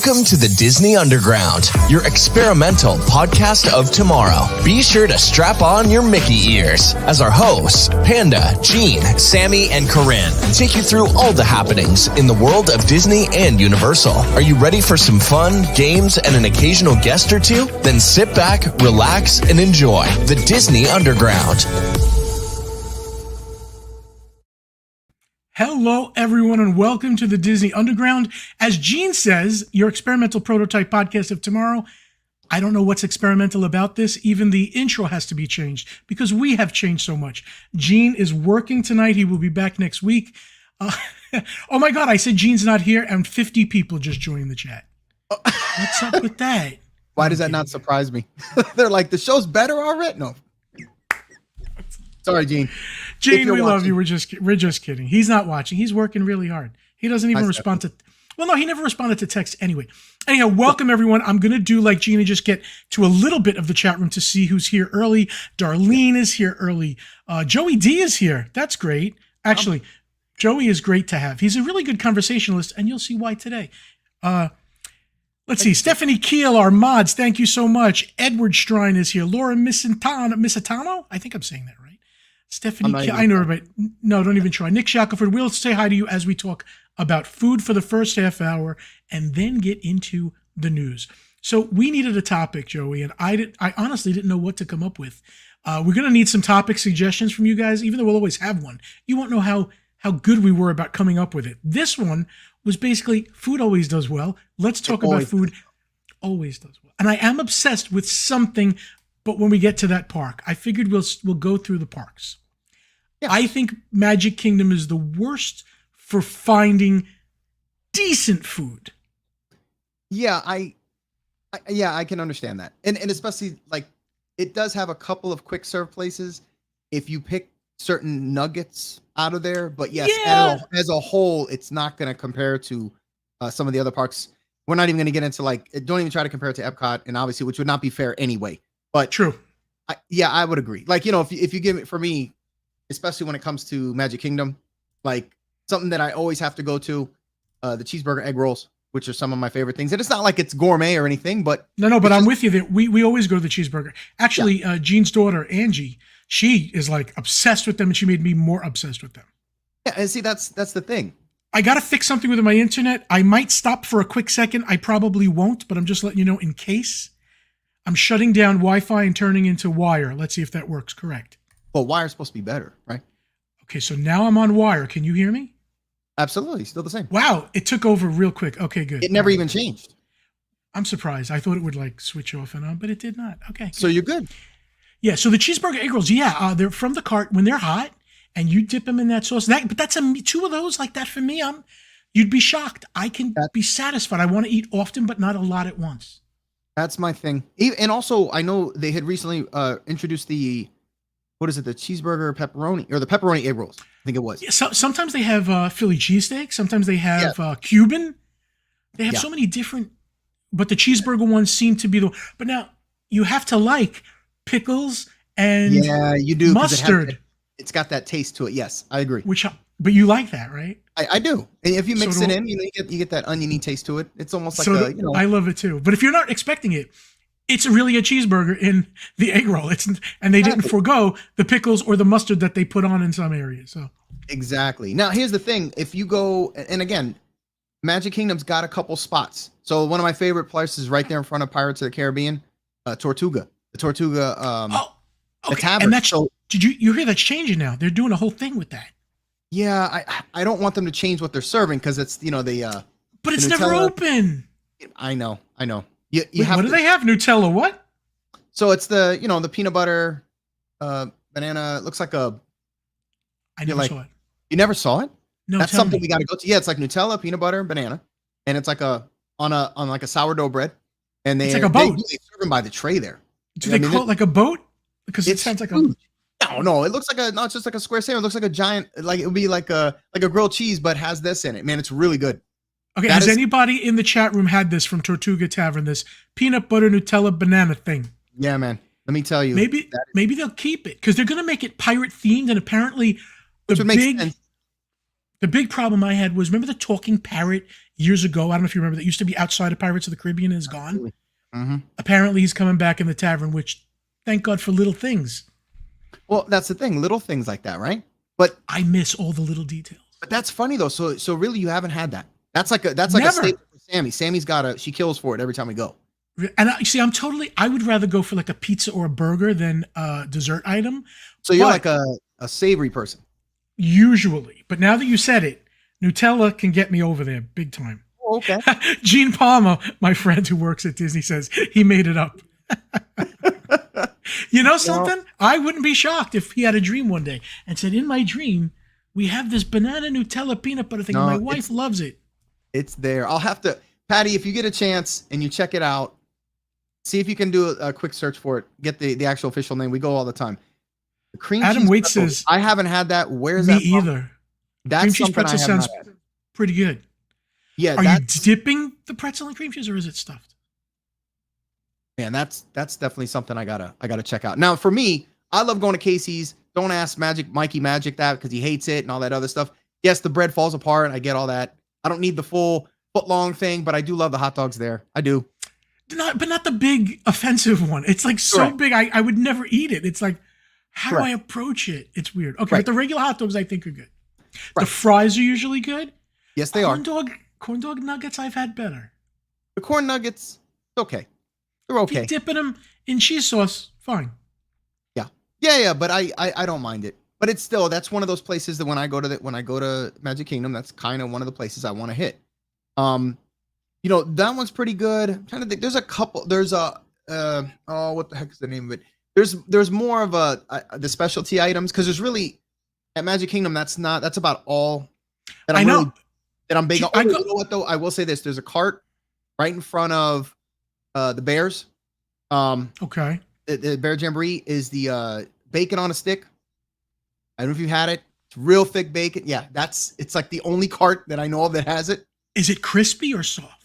Welcome to the Disney Underground, your experimental podcast of tomorrow. Be sure to strap on your Mickey ears as our hosts, Panda, Gene, Sammy, and Corinne, take you through all the happenings in the world of Disney and Universal. Are you ready for some fun, games, and an occasional guest or two? Then sit back, relax, and enjoy the Disney Underground. Hello, everyone, and welcome to the Disney Underground. As Gene says, your experimental prototype podcast of tomorrow. I don't know what's experimental about this. Even the intro has to be changed because we have changed so much. Gene is working tonight. He will be back next week. Oh my God, I said Gene's not here, and 50 people just joined the chat. What's up with that? Why does that not surprise me? They're like, the show's better already? No. Sorry, Gene. Gene, we love you. We're just kidding. He's not watching. He's working really hard. He doesn't even respond to. Well, no, he never responded to text anyway. Anyhow, welcome everyone. I'm gonna do like Gene and just get to a little bit of the chat room to see who's here early. Darlene is here early. Joey D is here. That's great. Actually, Joey is great to have. He's a really good conversationalist, and you'll see why today. Let's see. Stephanie Keel, our mods. Thank you so much. Edward Strine is here. Laura Misitano. I think I'm saying that right. Stephanie, I know everybody. No, don't even try. Nick Shackelford, we'll say hi to you as we talk about food for the first half hour and then get into the news. So we needed a topic, Joey, and I honestly didn't know what to come up with. We're going to need some topic suggestions from you guys, even though we'll always have one. You won't know how good we were about coming up with it. This one was basically food always does well. Let's talk about food. Always does well. And I am obsessed with something, but when we get to that park, I figured we'll go through the parks. Yeah. I think Magic Kingdom is the worst for finding decent food. Yeah, I can understand that. And especially like it does have a couple of quick serve places if you pick certain nuggets out of there, but yes, as a whole, it's not going to compare to some of the other parks. We're not even going to get into like, don't even try to compare it to Epcot, and obviously, which would not be fair anyway. But true. I would agree. Like, you know, if you give it for me, especially when it comes to Magic Kingdom, like something that I always have to go to, the cheeseburger egg rolls, which are some of my favorite things. And it's not like it's gourmet or anything, but no, but I'm with you there. We always go to the cheeseburger. Actually, Gene's daughter, Angie, she is like obsessed with them, and she made me more obsessed with them. Yeah, and see, that's the thing. I got to fix something with my internet. I might stop for a quick second. I probably won't, but I'm just letting you know in case. I'm shutting down Wi-Fi and turning into wire. Let's see if that works correct. Well, wire's supposed to be better, right? Okay, so now I'm on wire. Can you hear me? Absolutely, still the same. Wow, it took over real quick. Okay, good. It never even changed. I'm surprised. I thought it would like switch off and on, but it did not. Okay. So you're good. Yeah, so the cheeseburger egg rolls, they're from the cart when they're hot, and you dip them in that sauce. But that's two of those like that for me. You'd be shocked. I can be satisfied. I want to eat often, but not a lot at once. That's my thing. And also, I know they had recently introduced the cheeseburger pepperoni, or the pepperoni egg rolls. I think it was. Yeah, so sometimes they have Philly cheesesteak. Sometimes they have Cuban. They have so many different, but the cheeseburger ones seem to be but now you have to like pickles and you do, mustard. It's got that taste to it. Yes, I agree. But you like that, right? I do. And if you mix it in, you get that oniony taste to it. It's almost like I love it too. But if you're not expecting it, it's really a cheeseburger in the egg roll. And they didn't forego the pickles or the mustard that they put on in some areas. So exactly. Now here's the thing: if you go, and again, Magic Kingdom's got a couple spots. So one of my favorite places right there in front of Pirates of the Caribbean, Tortuga. The Tortuga. The tavern. And that's did you hear that's changing now? They're doing a whole thing with that. Yeah, I don't want them to change what they're serving because it's But it's never open. I know. Wait, what do they have? Nutella what? So it's the peanut butter banana. It looks like a. I never saw it. You never saw it? No, that's something we got to go to. Yeah, it's like Nutella, peanut butter, banana, and it's like on like a sourdough bread. And it's like a boat. They serve them by the tray there. Do they call it like a boat? Because it sounds like a. No, it looks like not just like a square sandwich. It looks like a giant, like it would be like a grilled cheese, but has this in it. Man, it's really good. Okay, has anybody in the chat room had this from Tortuga Tavern? This peanut butter Nutella banana thing? Yeah, man. Let me tell you. Maybe they'll keep it because they're gonna make it pirate themed, and apparently the big problem I had was, remember the talking parrot years ago. I don't know if you remember that used to be outside of Pirates of the Caribbean and is gone. Mm-hmm. Apparently he's coming back in the tavern, which thank God for little things. Well, that's the thing, little things like that, right? But I miss all the little details. But that's funny though. So really, you haven't had that. That's like a Never. staple for Sammy. Sammy's she kills for it every time we go. And I would rather go for like a pizza or a burger than a dessert item. So you're like a savory person. Usually. But now that you said it, Nutella can get me over there big time. Oh, okay. Gene Palmer, my friend who works at Disney, says he made it up. You know something? I wouldn't be shocked if he had a dream one day and said, in my dream, we have this banana Nutella peanut butter thing. And my wife loves it. It's there. I'll have to, Patty, if you get a chance and you check it out, see if you can do a quick search for it. Get the actual official name. We go all the time. The cream Adam cheese Waits pretzel, says, I haven't had that. Where's me that from? either. That's cream cheese pretzel sounds not had. pretty good. Yeah. Are you dipping the pretzel in cream cheese or is it stuffed? Man, that's definitely something I gotta check out. Now, for me, I love going to Casey's. Don't ask Mikey Magic that because he hates it and all that other stuff. Yes, the bread falls apart. I get all that. I don't need the full foot-long thing, but I do love the hot dogs there. I do. But not the big offensive one. It's like so big, I would never eat it. It's like, how do I approach it? It's weird. Okay, but the regular hot dogs I think are good. The fries are usually good. Yes, they are. Corn dog nuggets I've had better. The corn nuggets, okay. They're okay. If you're dipping them in cheese sauce, fine. Yeah, but I don't mind it. But it's still, that's one of those places that when I go to Magic Kingdom, that's kind of one of the places I want to hit. That one's pretty good. I'm trying to think. There's a couple. There's what the heck is the name of it? There's more of the specialty items because there's really at Magic Kingdom that's about all that I'm that I'm big on. You know what though? I will say this: there's a cart right in front of the Bears. Okay. The Bear Jamboree is the bacon on a stick. I don't know if you had it. It's real thick bacon. Yeah, it's like the only cart that I know of that has it. Is it crispy or soft?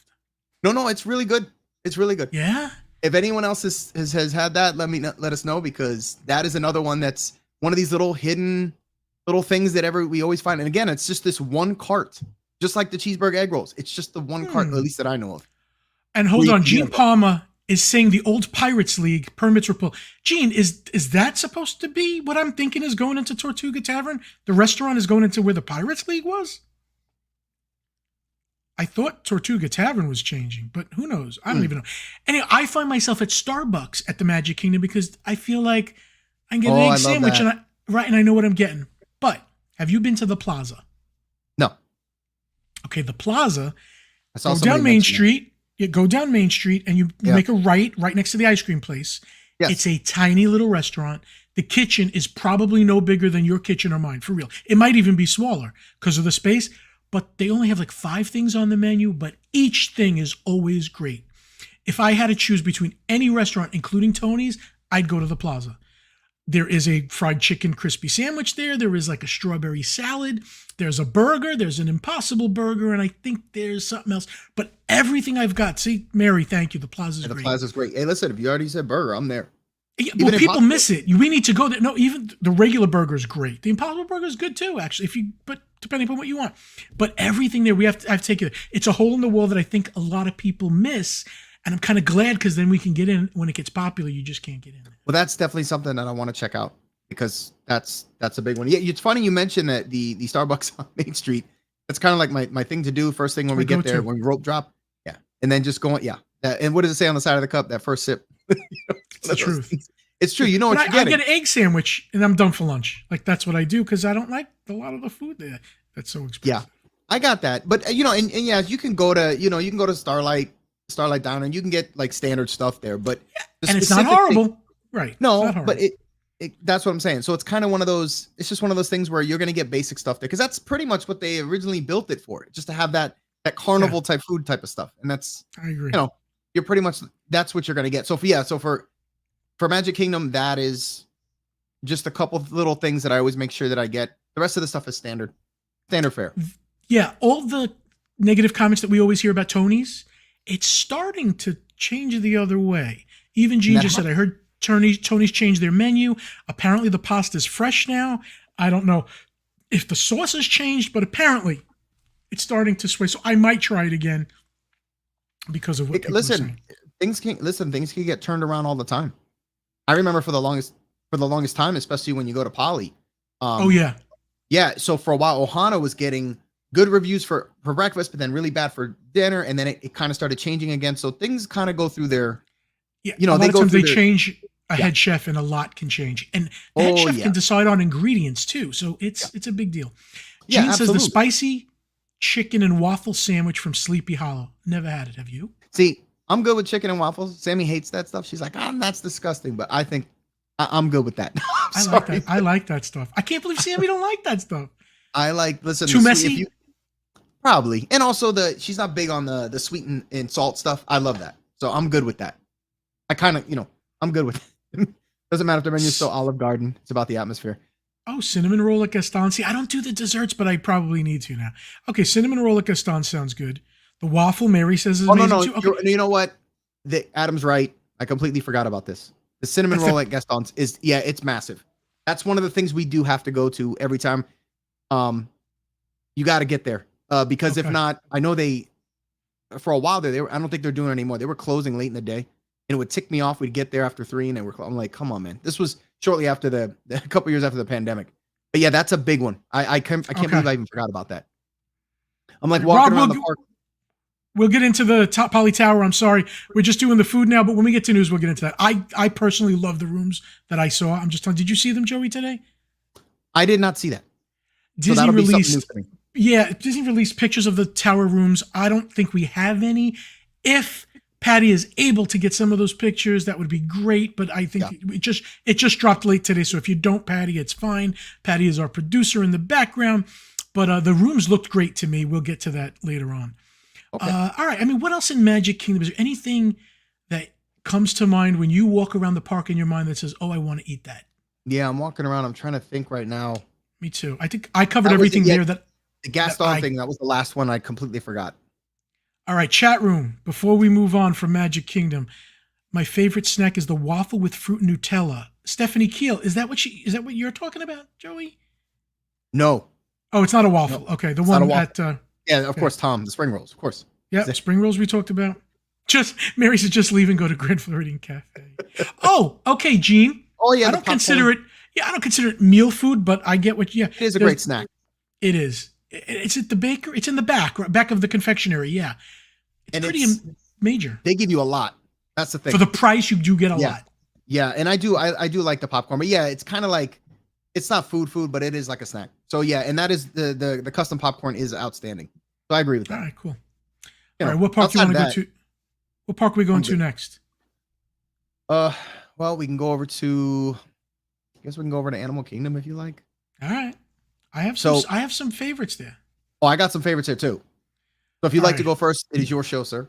No, it's really good. It's really good. Yeah. If anyone else has had that, let us know because that is another one that's one of these little hidden little things that we always find. And again, it's just this one cart, just like the cheeseburger egg rolls. It's just the one cart, at least that I know of. And hold on, Gene Palmer is saying the old Pirates League permits were pulled. Gene, is that supposed to be what I'm thinking is going into Tortuga Tavern? The restaurant is going into where the Pirates League was? I thought Tortuga Tavern was changing, but who knows? I don't even know. Anyway, I find myself at Starbucks at the Magic Kingdom because I feel like I can get an egg sandwich and I know what I'm getting. But have you been to the Plaza? No. Okay, the Plaza. Go down Main Street. You go down Main Street and you make a right next to the ice cream place. Yes. It's a tiny little restaurant. The kitchen is probably no bigger than your kitchen or mine, for real. It might even be smaller because of the space, but they only have like 5 things on the menu, but each thing is always great. If I had to choose between any restaurant, including Tony's, I'd go to the Plaza. There is a fried chicken crispy sandwich there. There is like a strawberry salad. There's a burger. There's an Impossible Burger. And I think there's something else. But everything I've got. See, Mary, thank you. The Plaza's great. The Plaza's great. Hey, listen, if you already said burger, I'm there. Yeah, well, people miss it. We need to go there. No, even the regular burger is great. The Impossible Burger is good too, actually. But depending upon what you want. But everything there, I've taken it. It's a hole in the wall that I think a lot of people miss. And I'm kind of glad because then we can get in when it gets popular. You just can't get in. Well, that's definitely something that I want to check out because that's a big one. Yeah, it's funny you mentioned that the Starbucks on Main Street. That's kind of like my thing to do first thing when we get there, when we rope drop. Yeah, and then just going. Yeah, and what does it say on the side of the cup? That first sip. It's the truth. It's true. You know what you're getting. I get an egg sandwich and I'm done for lunch. Like that's what I do because I don't like a lot of the food there. That's so expensive. Yeah, I got that. But and yeah, you can go to Starlight Diner and you can get like standard stuff there, but and it's not horrible, right? No, but it that's what I'm saying. So it's kind of one of those. It's just one of those things where you're going to get basic stuff there because that's pretty much what they originally built it for, just to have that carnival type food type of stuff. And that's I agree. You're pretty much that's what you're going to get. So for Magic Kingdom, that is just a couple of little things that I always make sure that I get. The rest of the stuff is standard fare. Yeah, all the negative comments that we always hear about Tony's. It's starting to change the other way. Even Gene just said, I heard Tony's changed their menu. Apparently the pasta's fresh now. I don't know if the sauce has changed, but apparently It's starting to sway. So I might try it again because of what people are saying. Things can get turned around all the time. I remember for the longest time, especially when you go to Poly. Oh yeah. Yeah. So for a while, Ohana was getting good reviews for breakfast, but then really bad for dinner. And then it kind of started changing again. So things kind of go through their, yeah, a lot of times they change a head chef and a lot can change. And the head chef can decide on ingredients too. So it's a big deal. Gene says the spicy chicken and waffle sandwich from Sleepy Hollow. Never had it. Have you? See, I'm good with chicken and waffles. Sammy hates that stuff. She's like, that's disgusting. But I think I'm good with that. I like that. I like that stuff. I can't believe Sammy don't like that stuff. I like, listen. Too messy? Probably. And also she's not big on the sweet and salt stuff. I love that. So I'm good with that. I kind of, I'm good with it. Doesn't matter if the menu's still Olive Garden. It's about the atmosphere. Oh, cinnamon roll at Gaston. See, I don't do the desserts, but I probably need to now. Okay, cinnamon roll at Gaston sounds good. The waffle, Mary says, is amazing too. Okay. You know what? Adam's right. I completely forgot about this. The cinnamon roll at Gaston's it's massive. That's one of the things we do have to go to every time. You got to get there because if not, I know for a while there, I don't think they're doing it anymore. They were closing late in the day, and it would tick me off. We'd get there after 3, and I'm like, come on, man. This was shortly after a couple years after the pandemic. But yeah, that's a big one. I can't believe I even forgot about that. I'm like walking around the park. We'll get into the top Poly Tower. I'm sorry. We're just doing the food now, but when we get to news, we'll get into that. I personally love the rooms that I saw. I'm just telling. Did you see them, Joey, today? I did not see that. Disney released pictures of the tower rooms. I don't think we have any. If Patty is able to get some of those pictures, that would be great. But I think it just dropped late today. So if you don't, Patty, it's fine. Patty is our producer in the background. But the rooms looked great to me. We'll get to that later on. Okay. All right. I mean, what else in Magic Kingdom? Is there anything that comes to mind when you walk around the park in your mind that says, oh, I want to eat that? Yeah, I'm walking around. I'm trying to think right now. Me too. I think I covered everything there. The Gaston thing, that was the last one I completely forgot. All right, chat room. Before we move on from Magic Kingdom, my favorite snack is the waffle with fruit and Nutella. Stephanie Keel, is that what you're talking about, Joey? No. Oh, it's not a waffle. No, okay, the one at yeah, of course, Tom, the spring rolls, of course. Yeah, spring rolls we talked about. Mary said just leave and go to Grand Floridian Cafe. Oh, okay, Gene. Oh yeah, I don't consider it meal food, but I get what. Yeah, it is a great snack. It is. It's at the baker. It's in the back of the confectionery. Yeah, it's pretty major. They give you a lot. That's the thing. For the price, you do get a lot. Yeah, and I do like the popcorn, but yeah, it's kind of like it's not food, but it is like a snack. So yeah, and that is the custom popcorn is outstanding. So I agree with that. All right, cool. All right, what park do you want to go to? What park are we going to next? Well, we can go over to. I guess we can go over to Animal Kingdom if you like. All right. I have some favorites there. Oh, I got some favorites here too. So if you'd like to go first, it is your show, sir.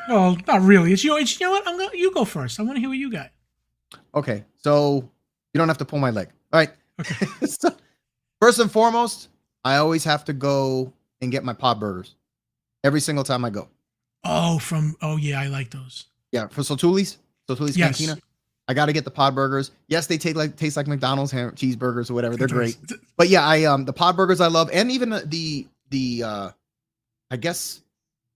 Well, not really. It's you know what? You go first. I want to hear what you got. Okay. So you don't have to pull my leg. All right. Okay. So, first and foremost, I always have to go and get my pod burgers every single time I go. Oh, yeah, I like those. Yeah, for Sotuli's Cantina. I got to get the pod burgers. Yes, they taste like McDonald's cheeseburgers or whatever. They're great. But yeah, the pod burgers I love, and even the I guess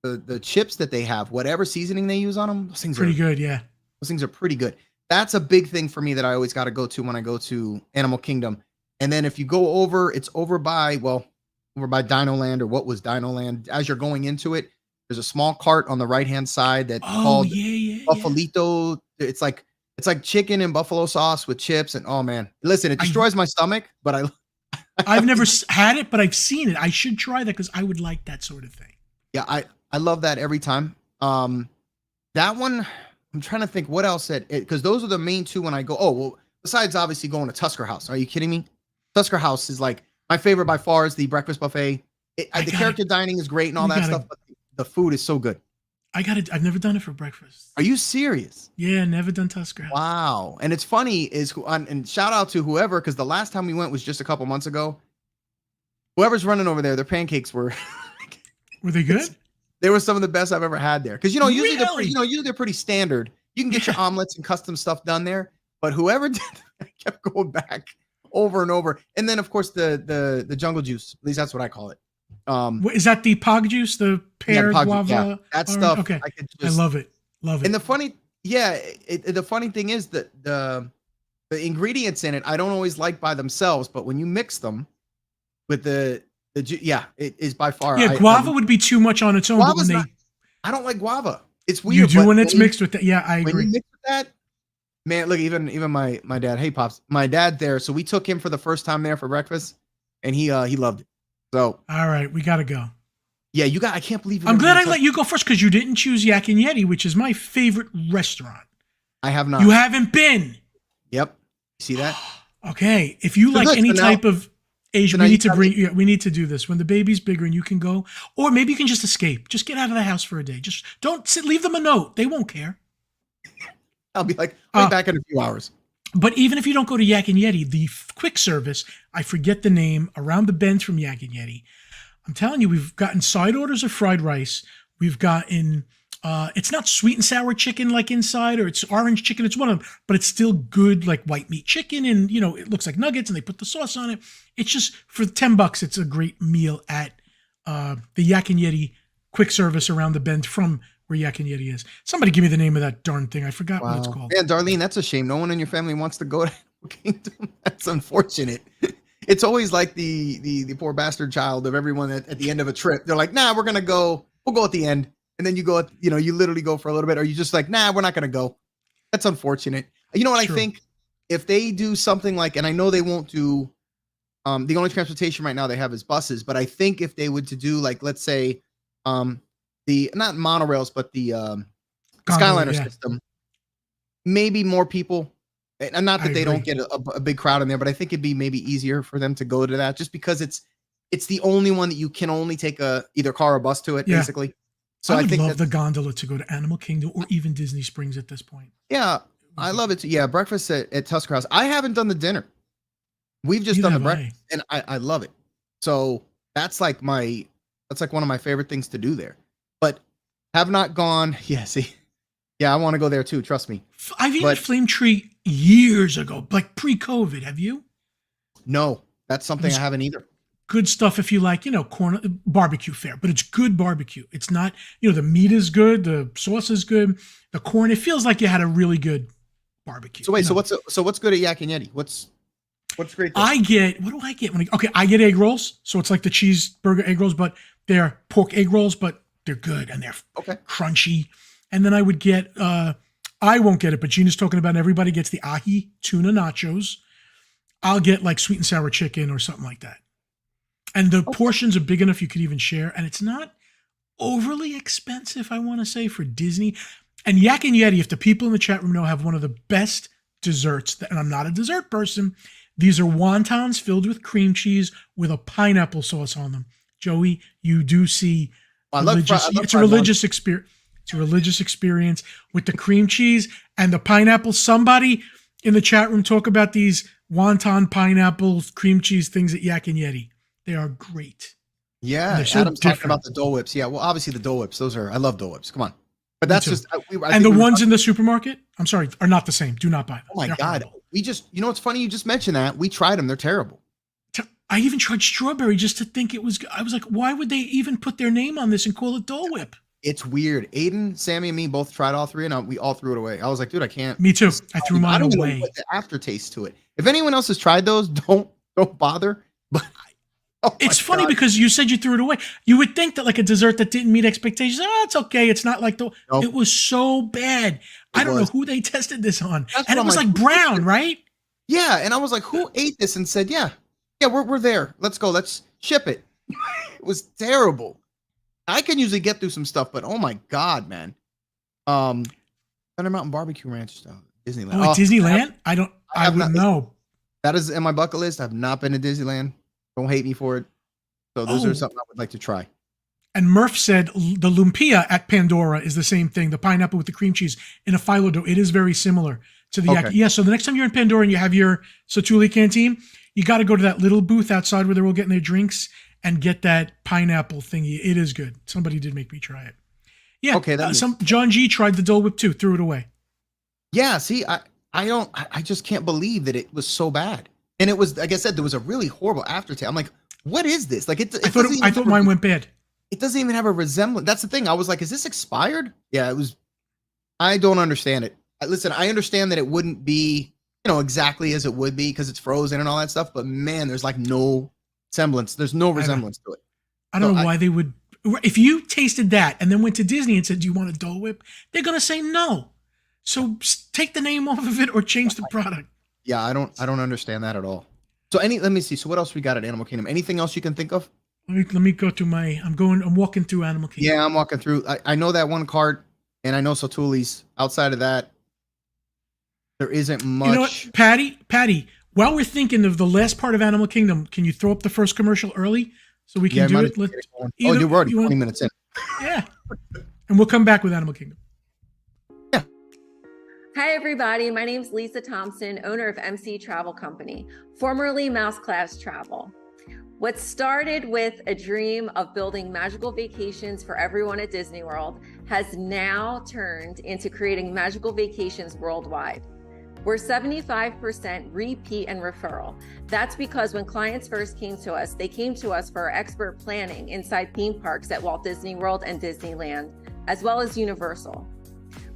the chips that they have, whatever seasoning they use on them, those things pretty good. Yeah, those things are pretty good. That's a big thing for me that I always got to go to when I go to Animal Kingdom. And then if you go over, it's over by Dino Land, or what was Dino Land. As you're going into it, there's a small cart on the right hand side that's called Buffalito. Yeah. It's like chicken and buffalo sauce with chips, and oh man, listen, it destroys my stomach, but I've never had it, but I've seen it. I should try that because I would like that sort of thing. Yeah, I love that every time. That one, I'm trying to think what else because those are the main two when I go. Oh well, besides obviously going to Tusker House. Are you kidding me? Tusker House is like my favorite by far. Is the breakfast buffet. The character dining is great and all that stuff, but the food is so good. I've never done it for breakfast. Are you serious? Yeah, never done Tusker House. Wow. And it's funny and shout out to whoever, because the last time we went was just a couple months ago. Whoever's running over there, their pancakes were they good? They were some of the best I've ever had there. Because usually they're pretty standard. You can get your omelets and custom stuff done there, but whoever did I kept going back over and over. And then of course the jungle juice. At least that's what I call it. Is that the pog juice, the pear guava? Yeah, that stuff. Okay, I just, love it. Love it. And the funny, the funny thing is that the ingredients in it, I don't always like by themselves, but when you mix them with it is by far. Yeah, guava would be too much on its own. But I don't like guava. It's weird. You do when it's mixed with that. Yeah, I agree. When you mix with that, man, look, even my dad. Hey, pops, my dad there. So we took him for the first time there for breakfast, and he loved it. So all right, we gotta go. Yeah, I can't believe. I'm glad I let you go first because you didn't choose Yak and Yeti, which is my favorite restaurant. I have not. You haven't been. Yep. See that? Okay. If you like any type of Asian, we need to do this when the baby's bigger and you can go, or maybe you can just escape. Just get out of the house for a day. Just don't sit. Leave them a note. They won't care. I'll be like, I'll be back in a few hours. But even if you don't go to Yak and Yeti, the quick service, I forget the name, around the bend from Yak and Yeti. I'm telling you, we've gotten side orders of fried rice. We've gotten, it's not sweet and sour chicken like inside, or it's orange chicken. It's one of them, but it's still good, like white meat chicken. And, it looks like nuggets and they put the sauce on it. It's just for $10, it's a great meal at the Yak and Yeti quick service around the bend from where Yak and Yeti is. Somebody give me the name of that darn thing. I forgot what it's called. Yeah, Darlene, that's a shame. No one in your family wants to go to Animal Kingdom. That's unfortunate. It's always like the poor bastard child of everyone at the end of a trip. They're like, nah, we'll go at the end. And then you go, you literally go for a little bit, or you just like, nah, we're not going to go. That's unfortunate. You know what I think? If they do something like, and I know they won't do, the only transportation right now they have is buses, but I think if they would to do like, let's say, the, not monorails, but the Skyliner system, maybe more people. And not that they don't get a big crowd in there, but I think it'd be maybe easier for them to go to that just because it's the only one that you can only take either car or bus to it, basically. So I would love the gondola to go to Animal Kingdom or even Disney Springs at this point. Yeah, I love it too. Yeah, breakfast at Tusker House. I haven't done the dinner. We've just done the breakfast, and I love it. So that's like one of my favorite things to do there. But have not gone. Yeah, see. Yeah, I want to go there too. Trust me. I've eaten Flame Tree years ago, like pre-COVID. Have you? No, that's something I haven't either. Good stuff if you like, corn barbecue fare, but it's good barbecue. It's not, the meat is good, the sauce is good, the corn. It feels like you had a really good barbecue. So wait, so what's good at Yak and Yeti? What's great there? What do I get I get egg rolls. So it's like the cheeseburger egg rolls, but they're pork egg rolls, but they're good and they're crunchy. And then I would get, I won't get it, but Gina's talking about everybody gets the ahi tuna nachos. I'll get like sweet and sour chicken or something like that. And the portions are big enough you could even share. And it's not overly expensive, I want to say, for Disney. And Yak and Yeti, if the people in the chat room know, have one of the best desserts. And I'm not a dessert person. These are wontons filled with cream cheese with a pineapple sauce on them. Joey, you do see it's a religious experience. It's a religious experience with the cream cheese and the pineapple. Somebody in the chat room talk about these wonton pineapple cream cheese things at Yak and Yeti. They are great. Yeah, so Adam's talking about the Dole Whips. Yeah, well, obviously the Dole Whips. I love Dole Whips. Come on. But that's just... and the ones in the supermarket, I'm sorry, are not the same. Do not buy them. Oh my God. What's funny? You just mentioned that. We tried them. They're terrible. I even tried strawberry just to think it was... I was like, why would they even put their name on this and call it Dole Whip? It's weird. Aiden, Sammy, and me both tried all three, and we all threw it away. I was like, dude, I can't. Me too. I threw mine away. I don't know what the aftertaste to it. If anyone else has tried those, don't bother. But it's funny because you said you threw it away. You would think that like a dessert that didn't meet expectations, it's okay. It's not like it was so bad. I don't know who they tested this on. And it was like brown, right? Yeah. And I was like, who ate this and said, yeah, we're there. Let's go. Let's ship it. It was terrible. I can usually get through some stuff, but oh my God, man. Thunder Mountain Barbecue Ranch stuff. Disneyland. Oh, Disneyland? I wouldn't know. That is in my bucket list. I've not been to Disneyland. Don't hate me for it. So those are something I would like to try. And Murph said the lumpia at Pandora is the same thing. The pineapple with the cream cheese in a phyllo dough. It is very similar to the yak. Yeah, so the next time you're in Pandora and you have your Satuli canteen, you got to go to that little booth outside where they're all getting their drinks and get that pineapple thingy. It is good. Somebody did make me try it. Yeah. Okay. John G tried the Dole Whip too, threw it away. Yeah. See, I just can't believe that it was so bad. And it was, like I said, there was a really horrible aftertaste. I'm like, what is this? Like I thought mine went bad. It doesn't even have a resemblance. That's the thing. I was like, is this expired? Yeah, it was. I don't understand it. Listen, I understand that it wouldn't be, exactly as it would be because it's frozen and all that stuff. But man, there's like no semblance. There's no resemblance to it. I don't know why they would. If you tasted that and then went to Disney and said, "Do you want a Dole Whip?" They're gonna say no. So take the name off of it or change the product. Yeah, I don't understand that at all. So let me see. So what else we got at Animal Kingdom? Anything else you can think of? Let me go to I'm walking through Animal Kingdom. Yeah, I'm walking through. I know that one cart, and I know Sotuli's. Outside of that, there isn't much. You know what, Patty, while we're thinking of the last part of Animal Kingdom, can you throw up the first commercial early so we can do it? We're already 20 minutes in. Yeah. And we'll come back with Animal Kingdom. Yeah. Hi, everybody. My name is Lisa Thompson, owner of MC Travel Company, formerly Mouse Class Travel. What started with a dream of building magical vacations for everyone at Disney World has now turned into creating magical vacations worldwide. We're 75% repeat and referral. That's because when clients first came to us, they came to us for our expert planning inside theme parks at Walt Disney World and Disneyland, as well as Universal.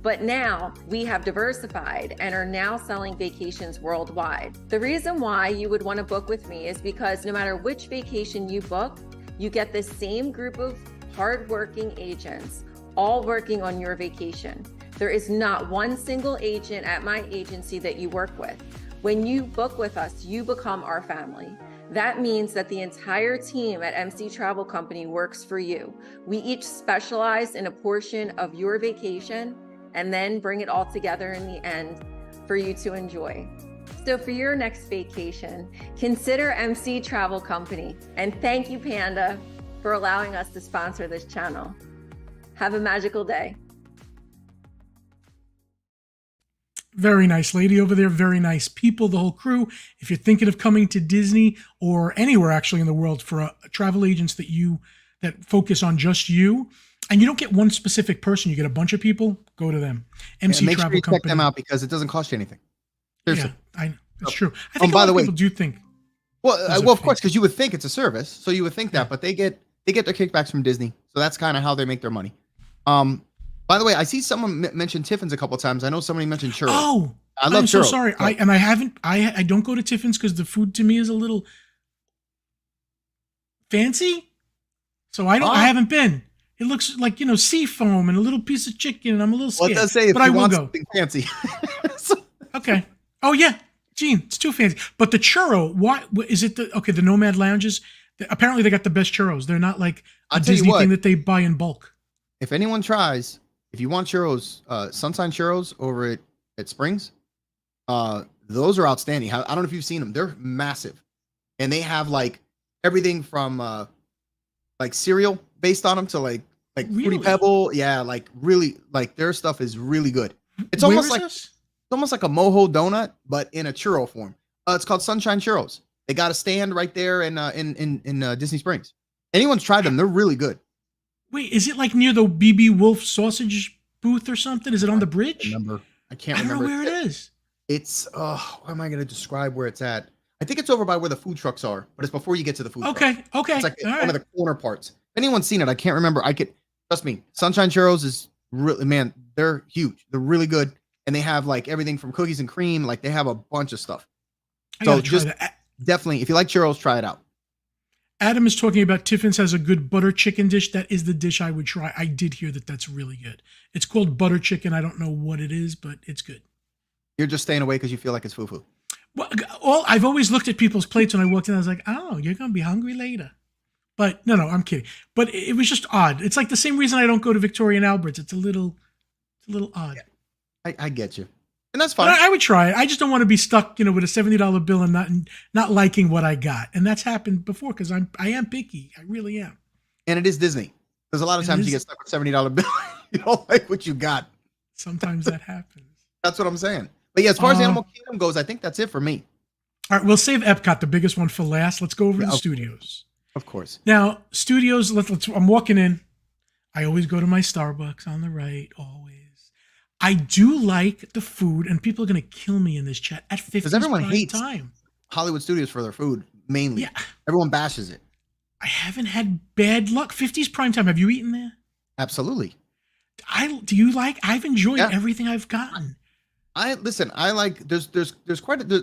But now we have diversified and are now selling vacations worldwide. The reason why you would want to book with me is because no matter which vacation you book, you get the same group of hardworking agents all working on your vacation. There is not one single agent at my agency that you work with. When you book with us, you become our family. That means that the entire team at MC Travel Company works for you. We each specialize in a portion of your vacation and then bring it all together in the end for you to enjoy. So for your next vacation, consider MC Travel Company. And thank you, Panda, for allowing us to sponsor this channel. Have a magical day. Very nice lady over there. Very nice people, the whole crew. If you're thinking of coming to Disney or anywhere actually in the world for travel agents that focus on just you, and you don't get one specific person, you get a bunch of people, go to them. MC make Travel sure you Company. check them out because it doesn't cost you anything. Seriously. Yeah, it's true. I think a lot of people do think. Well, of course, because you would think it's a service, so you would think that, but they get their kickbacks from Disney, so that's kind of how they make their money. By the way, I see someone mention Tiffin's a couple of times. I know somebody mentioned churros. Oh, I love I'm so churros. sorry. I don't go to Tiffin's because the food to me is a little fancy. So I haven't been. It looks like, sea foam and a little piece of chicken, and I'm a little scared. Well, it does say if you want something fancy. Okay. Oh yeah, Gene, it's too fancy. But the churro, why is it the Nomad Lounges? Apparently they got the best churros. They're not like a Disney thing that they buy in bulk. If anyone tries, if you want churros, Sunshine Churros over at Springs, those are outstanding. I don't know if you've seen them. They're massive. And they have like everything from like cereal based on them to like Fruity Pebble. Yeah, like really, like their stuff is really good. It's almost like a mojo donut, but in a churro form. It's called Sunshine Churros. They got a stand right there in Disney Springs. Anyone's tried them, they're really good. Wait, is it like near the BB Wolf sausage booth or something? Is it on the bridge? I can't remember where it is. It's how am I going to describe where it's at? I think it's over by where the food trucks are, but it's before you get to the food trucks. Okay. It's like one of the corner parts. If anyone's seen it, I can't remember. Trust me, Sunshine Churros is really, man, they're huge. They're really good. And they have like everything from cookies and cream. Like they have a bunch of stuff. So just definitely, if you like churros, try it out. Adam is talking about Tiffin's has a good butter chicken dish. That is the dish I would try. I did hear that's really good. It's called butter chicken. I don't know what it is, but it's good. You're just staying away because you feel like it's foo-foo. Well, I've always looked at people's plates when I walked in. I was like, oh, you're going to be hungry later. But no, I'm kidding. But it was just odd. It's like the same reason I don't go to Victoria and Albert's. It's a little odd. Yeah. I get you. And that's fine. But I would try it. I just don't want to be stuck, with a $70 bill and not liking what I got. And that's happened before because I am picky. I really am. And it is Disney. There's a lot of times you get stuck with $70 bill. You don't like what you got. Sometimes that happens. That's what I'm saying. But yeah, as far as Animal Kingdom goes, I think that's it for me. All right, we'll save Epcot, the biggest one, for last. Let's go over to the studios. Of course. Now, studios, I'm walking in. I always go to my Starbucks on the right, always. I do like the food, and people are going to kill me in this chat at 50 because everyone hates time. Hollywood Studios for their food, mainly. Yeah. Everyone bashes it. I haven't had bad luck. 50's prime time. Have you eaten there? Absolutely. Do you like? I've enjoyed Yeah. everything I've gotten. I like there's there's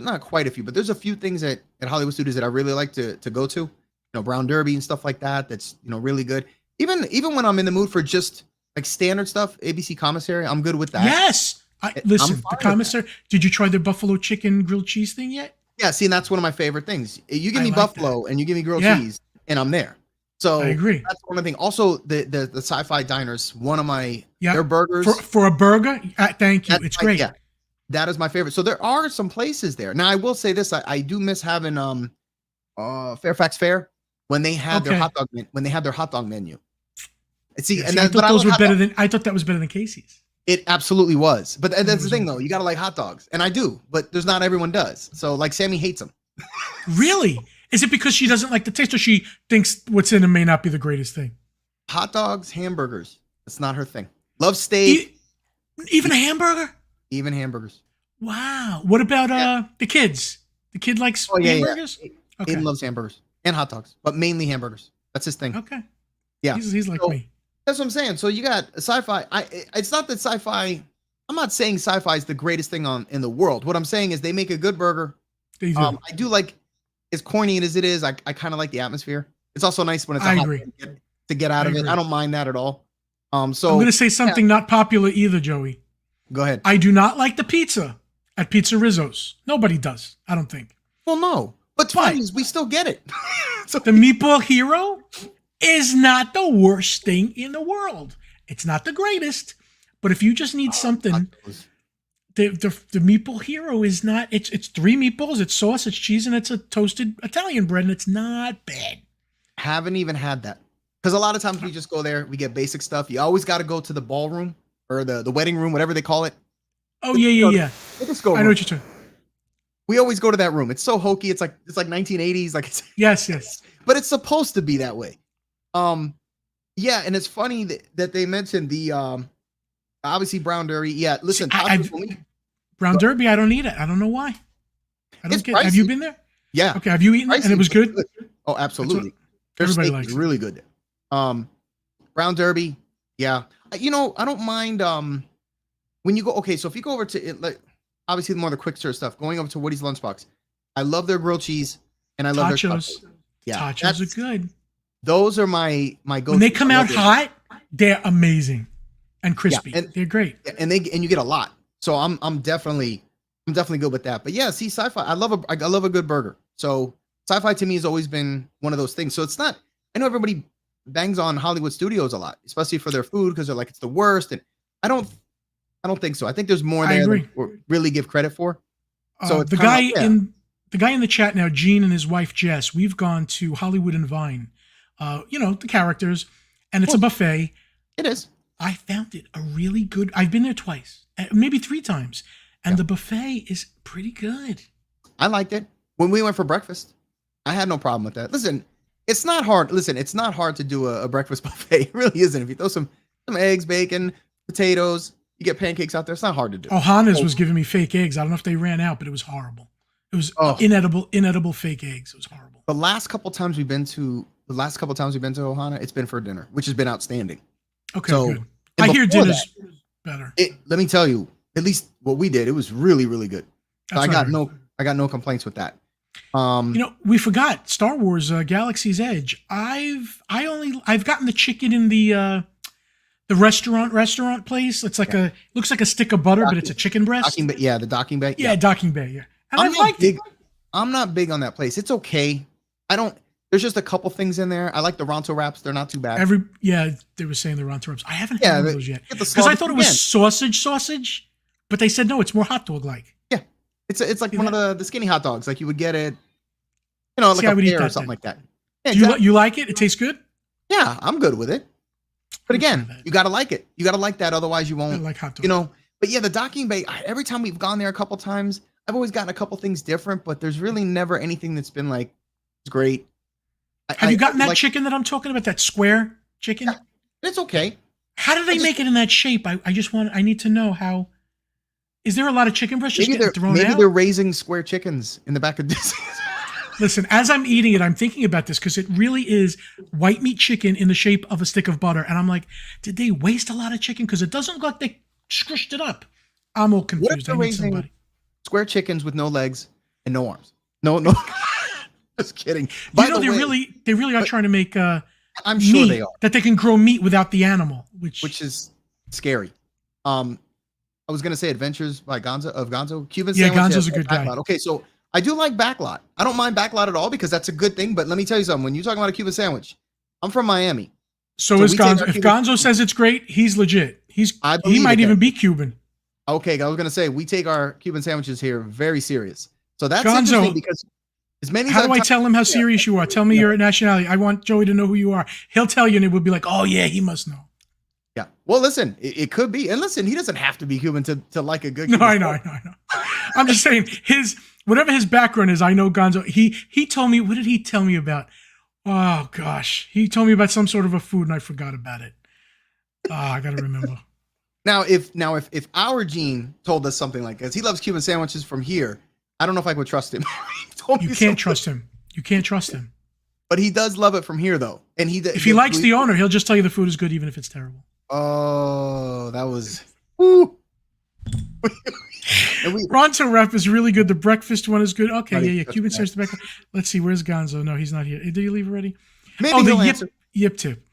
not quite a few, but there's a few things at Hollywood Studios that I really like to go to. You know, Brown Derby and stuff like that. That's, you know, really good. Even when I'm in the mood for just like standard stuff, ABC Commissary, I'm good with that. Yes. Listen, I'm fine the with commissary. Did you try the buffalo chicken grilled cheese thing yet? Yeah, see, and that's one of my favorite things. You give I me like buffalo and you give me grilled Yeah. cheese, and I'm there. So I agree. that's one of the things. Also, the sci-fi diners, one of my Yeah. their burgers. For a burger, thank you. That's It's my- great. Yeah, that is my favorite. So there are some places there. Now I will say this: I do miss having Fairfax Fair when they had their Okay. hot dog menu. See, Yeah, and see, then, I but thought those were hot better dogs. than. I thought that was better than Casey's. It absolutely was. But that's the was thing, awesome. though. You gotta like hot dogs, and I do. But there's not everyone does. So like Sammy hates them. Really? Is it because she doesn't like the taste, or she thinks what's in them may not be the greatest thing? Hot dogs, hamburgers. That's not her thing. Love steak, Even a hamburger? even hamburgers. Wow. What about the kids? The kid likes Oh, yeah, yeah. hamburgers? Okay. Aiden loves hamburgers and hot dogs, but mainly hamburgers. That's his thing. Okay. Yeah. He's like So, me. That's what I'm saying. So you got sci-fi. It's not that sci-fi. I'm not saying sci-fi is the greatest thing in the world. What I'm saying is they make a good burger. They do. I do like, as corny as it is, I kind of like the atmosphere. It's also nice when it's a I hot agree. day to get out I of it. agree. I don't mind that at all. So I'm going to say something not popular either, Joey. go ahead. I do not like the pizza at Pizza Rizzo's. Nobody does, I don't think. Well, no, but Why? funny is we still get it. So The Meatball Hero is not the worst thing in the world. It's not the greatest, but if you just need something, the Meatball Hero is not. It's 3 meatballs, it's sauce, it's cheese, and it's a toasted Italian bread, and it's not bad. haven't even had that because a lot of times we just go there, we get basic stuff. You always got to go to the ballroom or the wedding room, whatever they call it. Oh yeah. Let's go. I know what you're talking. We always go to that room. It's so hokey. It's like 1980s, like it's, Yes. but it's supposed to be that way. Yeah, and it's funny that they mentioned the obviously Brown Derby. Yeah, listen, Brown Derby, I don't eat it. I don't know why. I don't It's get. Have you pricey. been there? yeah, Okay, have you eaten it and it was pricey, good? but Oh, absolutely. Their everybody steak likes is it. really good. Brown Derby, yeah. I don't mind when you go. Okay, so if you go over to it, like obviously more the quick serve stuff, going over to Woody's Lunchbox, I love their grilled cheese and I love their Tachos. tacos. Yeah, Tachos that's- are good. Those are my go. When they come out hot, they're amazing and crispy. and- They're great. and you get a lot. So I'm definitely good with that. But yeah, see, sci-fi. I love a good burger. So sci-fi to me has always been one of those things. So it's not. I know everybody bangs on Hollywood studios a lot, especially for their food because they're like it's the worst. And I don't think so. I think there's more I there agree. than we really give credit for. So it's the kinda guy like, yeah. the guy in the chat now, Gene and his wife Jess, we've gone to Hollywood and Vine. The characters, and it's a buffet. It is. I found it a really good. I've been there twice, maybe 3 times, and the buffet is pretty good. I liked it when we went for breakfast. I had no problem with that. Listen, it's not hard. It's not hard to do a breakfast buffet. It really isn't. If you throw some eggs, bacon, potatoes, you get pancakes out there. It's not hard to do. Ohana's was giving me fake eggs. I don't know if they ran out, but it was horrible. It was inedible fake eggs. It was horrible. The last couple times we've been to Ohana, it's been for dinner, which has been outstanding. Okay, So, good. and I hear before dinner's better. Let me tell you, at least what we did, it was really, really good. So That's I got what I got no complaints with that. We forgot Star Wars Galaxy's Edge. I've gotten the chicken in the restaurant place. It's like looks like a stick of butter, but it's a chicken breast. The docking bay. Yeah, docking bay. Yeah, and I liked it. I'm not big on that place. It's okay. There's just a couple things in there. I like the Ronto wraps. They're not too bad. They were saying the Ronto wraps. I haven't had one of those yet get the because I thought it was again. sausage, but they said no, it's more hot dog like. Yeah, it's like See one that? of the skinny hot dogs, like you would get it, like See, I a would eat pear or that something then. like that. Yeah, Do exactly. you like it? It tastes good. Yeah, I'm good with it. But I'll try again, that. you gotta like it. You gotta like that, otherwise you I won't. like hot dog. But yeah, the docking bay. Every time we've gone there a couple times, I've always gotten a couple things different, but there's really never anything that's been like it's great. Have you gotten that like, chicken that I'm talking about? That square chicken? Yeah. It's okay. How do they make it in that shape? I need to know how. Is there a lot of chicken breasts just Maybe getting thrown maybe out? they're raising square chickens in the back of Disney. Listen, as I'm eating it, I'm thinking about this because it really is white meat chicken in the shape of a stick of butter. And I'm like, did they waste a lot of chicken? Because it doesn't look like they squished it up. I'm all What if confused. they're I need raising somebody. square chickens with no legs and no arms? No. Just kidding. By the They way, really are trying to make I'm sure meat they are, that they can grow meat without the animal, which is scary. I was gonna say Adventures by Gonzo. Cuban Yeah, sandwich. Gonzo's a good guy. Backlot. Okay, so I do like backlot. I don't mind backlot at all because that's a good thing. But let me tell you something. When you're talking about a Cuban sandwich, I'm from Miami. So is we take Gonzo. our If Cuban- Gonzo says it's great, he's legit. He believe might it even then. be Cuban. Okay, I was gonna say we take our Cuban sandwiches here very serious. So that's Gonzo, interesting because as many as How do I I've tell him how serious you are? Tell me your nationality. I want Joey to know who you are. He'll tell you, and it will be like, oh yeah, he must know. Yeah. Well, listen, it could be, and listen, he doesn't have to be Cuban to like a good. No, Cuban I know. I'm just saying whatever his background is. I know Gonzo. He told me. What did he tell me about? Oh gosh, he told me about some sort of a food, and I forgot about it. I gotta remember. Now, if our Gene told us something like this, he loves Cuban sandwiches from here. I don't know if I would trust him. You can't trust him. You can't trust him. But he does love it from here, though. And if he likes the owner, he'll just tell you the food is good, even if it's terrible. Oh, that was. Woo. Ronto Rep is really good. The breakfast one is good. Okay, Buddy, yeah. Cuban sandwich. The back. Let's see. Where's Gonzo? No, he's not here. Did you leave already? Maybe he'll the answer. yip tip.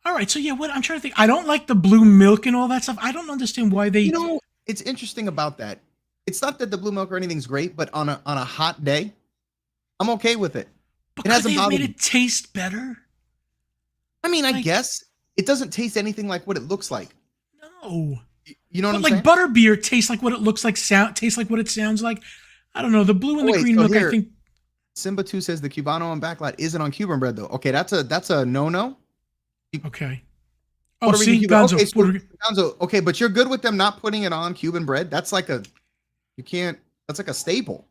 All right. So yeah, what I'm trying to think. I don't like the blue milk and all that stuff. I don't understand why they. It's interesting about that. It's not that the blue milk or anything's great, but on a hot day, I'm okay with it. But it could hasn't they have bothered made me. it taste better? I mean, I guess it doesn't taste anything like what it looks like. No. You know what I'm But saying? like butterbeer tastes like what it looks like, tastes like what it sounds like. I don't know. The blue and the green milk, I think. Simba 2 says the Cubano on backlot isn't on Cuban bread, though. Okay, that's a no-no. Okay. Oh, Puerto Rican see, Cuban. Gonzo. Okay, so, Gonzo. Okay, but you're good with them not putting it on Cuban bread? That's like that's like a staple.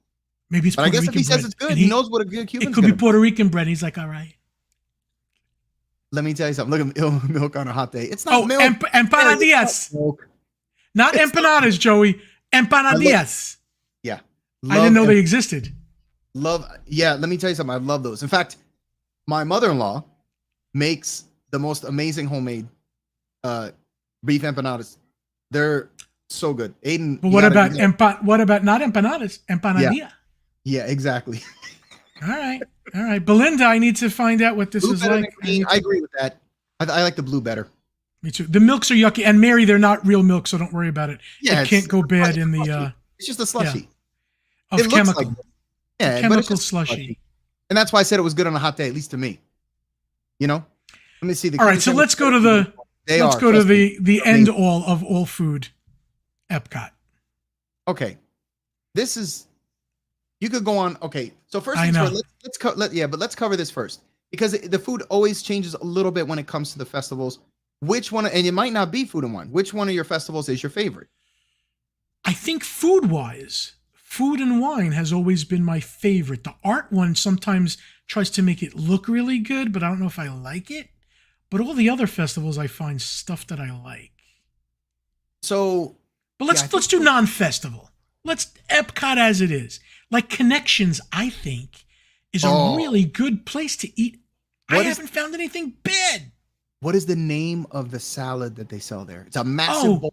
Maybe it's But I Puerto guess Rican if he says bread, it's good, and he knows what a good Cuban's It could be gonna be. Puerto Rican bread. He's like, all right. Let me tell you something. Look at milk on a hot day. It's not milk. Empanadillas. Not empanadas, Joey. Empanadillas. Yeah. I didn't know they existed. Yeah, let me tell you something. I love those. In fact, my mother-in-law makes the most amazing homemade beef empanadas. They're so good. Aiden. But what about not empanadas? Empanadilla. Yeah, exactly. All right. Belinda, I need to find out what this Blue is better like. than green. I agree with that. I like the blue better. Me too. The milks are yucky. And Mary, they're not real milk, so don't worry about it. Yeah, it can't go bad in the it's just a slushy. of It looks chemical. like but it's chemical just slushy. And that's why I said it was good on a hot day, at least to me. Let me see. All right, so let's go to the end all of all food, Epcot. Okay, this is. You could go on. Okay, so first I things know. first. Let's cover this first because the food always changes a little bit when it comes to the festivals. Which one? And it might not be Food and Wine. Which one of your festivals is your favorite? I think food-wise, Food and Wine has always been my favorite. The art one sometimes tries to make it look really good, but I don't know if I like it. But all the other festivals, I find stuff that I like. So, but let's do non-festival. Let's Epcot as it is. Like Connections, I think, is a really good place to eat. I haven't found anything bad. What is the name of the salad that they sell there? It's a massive bowl.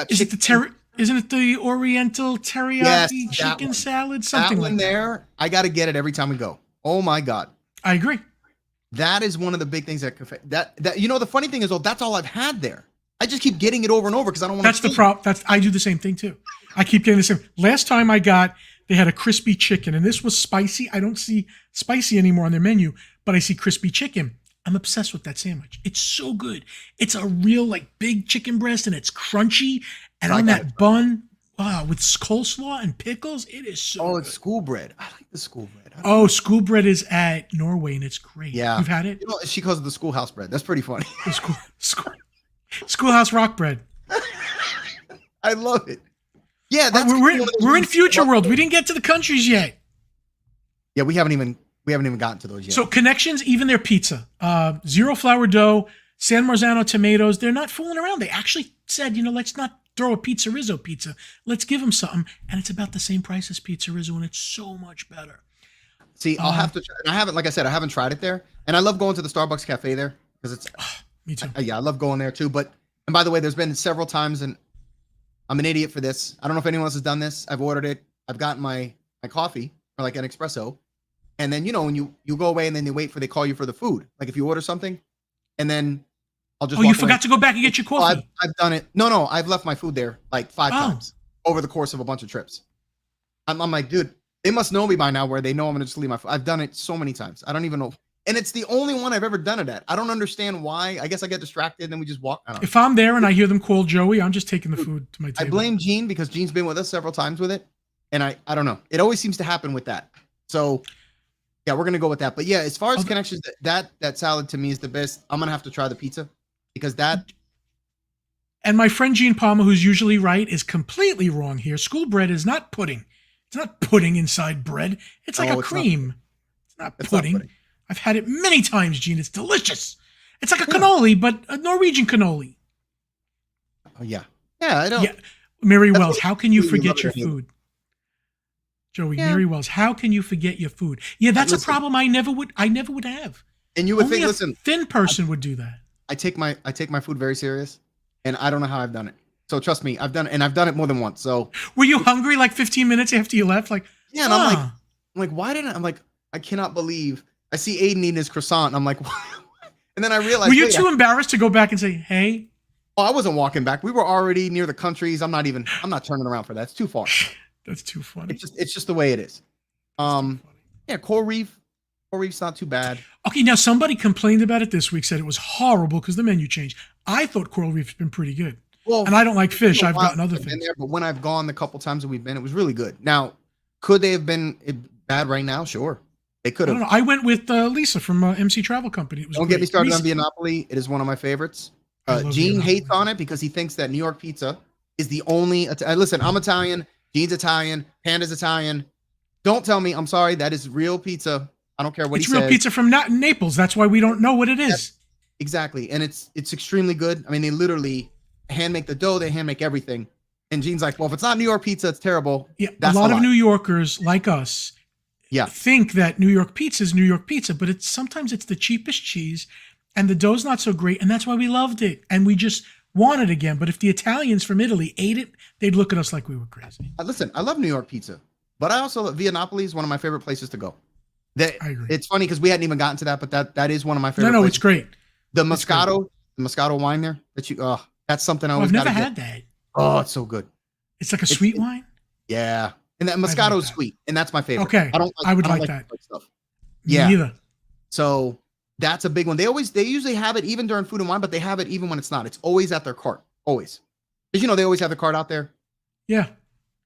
Isn't it the Oriental teriyaki chicken salad? Something like that. There, I got to get it every time we go. Oh my God. I agree. That is one of the big things that the funny thing is, that's all I've had there. I just keep getting it over and over because I don't want to. That's the problem. I do the same thing too. I keep getting the same. Last time they had a crispy chicken, and this was spicy. I don't see spicy anymore on their menu, but I see crispy chicken. I'm obsessed with that sandwich. It's so good. It's a real big chicken breast, and it's crunchy. And on that bun, with coleslaw and pickles, it is so good. It's school bread. I like the school bread. School bread is at Norway, and it's great. Yeah. You've had it? She calls it the schoolhouse bread. That's pretty funny. Schoolhouse rock bread. I love it. Yeah, we're in Future World. We didn't get to the countries yet. Yeah, we haven't even gotten to those yet. So Connections, even their pizza, 0 flour dough, San Marzano tomatoes. They're not fooling around. They actually said, let's not throw a Pizza Rizzo pizza. Let's give them something, and it's about the same price as Pizza Rizzo, and it's so much better. See, I'll have to try. And I haven't, like I said, I haven't tried it there. And I love going to the Starbucks cafe there because it's, me too. yeah, I love going there too. But, and by the way, there's been several times, and I'm an idiot for this. I don't know if anyone else has done this. I've ordered it. I've gotten my coffee or like an espresso. And then, when you go away and then they call you for the food. Like if you order something and then I'll just, you forgot to go back and get your coffee. I've done it. No, I've left my food there like 5 times over the course of a bunch of trips. I'm like, dude, they must know me by now where they know I'm going to just leave my food. I've done it so many times. I don't even know. And it's the only one I've ever done it at. I don't understand why. I guess I get distracted and then we just walk. If I'm there and I hear them call Joey, I'm just taking the food to my table. I blame Gene because Gene's been with us several times with it. And I don't know. It always seems to happen with that. So yeah, we're going to go with that. But yeah, as far as connections, that salad to me is the best. I'm going to have to try the pizza because that. And my friend Gene Palmer, who's usually right, is completely wrong here. School bread is not pudding. It's not pudding inside bread. It's like a cream. It's not pudding. I've had it many times, Gene. It's delicious. It's like a cannoli, but a Norwegian cannoli. Oh, yeah. Yeah, I don't. Yeah. Mary Wells, how can you forget your food? Joey, yeah. Mary Wells, how can you forget your food? Yeah, that's a problem I never would have. And you would Only think, a thin person would do that. I take my food very serious, and I don't know how I've done it. So trust me, I've done it more than once. So were you hungry like 15 minutes after you left? Like, yeah, and I'm like, why didn't I'm like, I cannot believe I see Aiden eating his croissant. And I'm like, and then I realized, were you too embarrassed to go back and say, hey? Oh, I wasn't walking back. We were already near the countries. I'm not turning around for that. It's too far. That's too funny. It's just the way it is. Yeah, Coral Reef's not too bad. Okay, now somebody complained about it this week, said it was horrible because the menu changed. I thought Coral Reef's been pretty good. Well, and I don't like fish. I've gotten other things. There, but when I've gone the couple times that we've been, it was really good. Now, could they have been bad right now? Sure. They could have. I don't know. I went with Lisa from MC Travel Company. It was Don't great. Get me started on Viennapoli. It is one of my favorites. Gene hates on it because he thinks that New York pizza is the only. Listen, I'm Italian. Gene's Italian. Panda's Italian. Don't tell me. I'm sorry. That is real pizza. I don't care what he says. It's real pizza from Naples. That's why we don't know what it is. Exactly. And it's extremely good. I mean, they literally hand make the dough. They hand make everything. And Gene's like, well, if it's not New York pizza, it's terrible. Yeah, a lot of New Yorkers like us yeah. think that New York pizza is New York pizza, but sometimes it's the cheapest cheese and the dough's not so great. And that's why we loved it. And we just want it again. But if the Italians from Italy ate it, they'd look at us like we were crazy. Listen, I love New York pizza, but I also love Viennapoli is one of my favorite places to go. I agree. It's funny because we hadn't even gotten to that, but that is one of my favorite places. It's great. The Moscato wine there that's something I always I've never had that. Oh, it's so good. It's like a sweet wine? Yeah. And that Moscato is sweet, and that's my favorite. Okay. I would like that. Stuff. Yeah. Me either. So that's a big one. They usually have it even during Food and Wine, but they have it even when it's not. It's always at their cart. Always. Because they always have the cart out there. Yeah.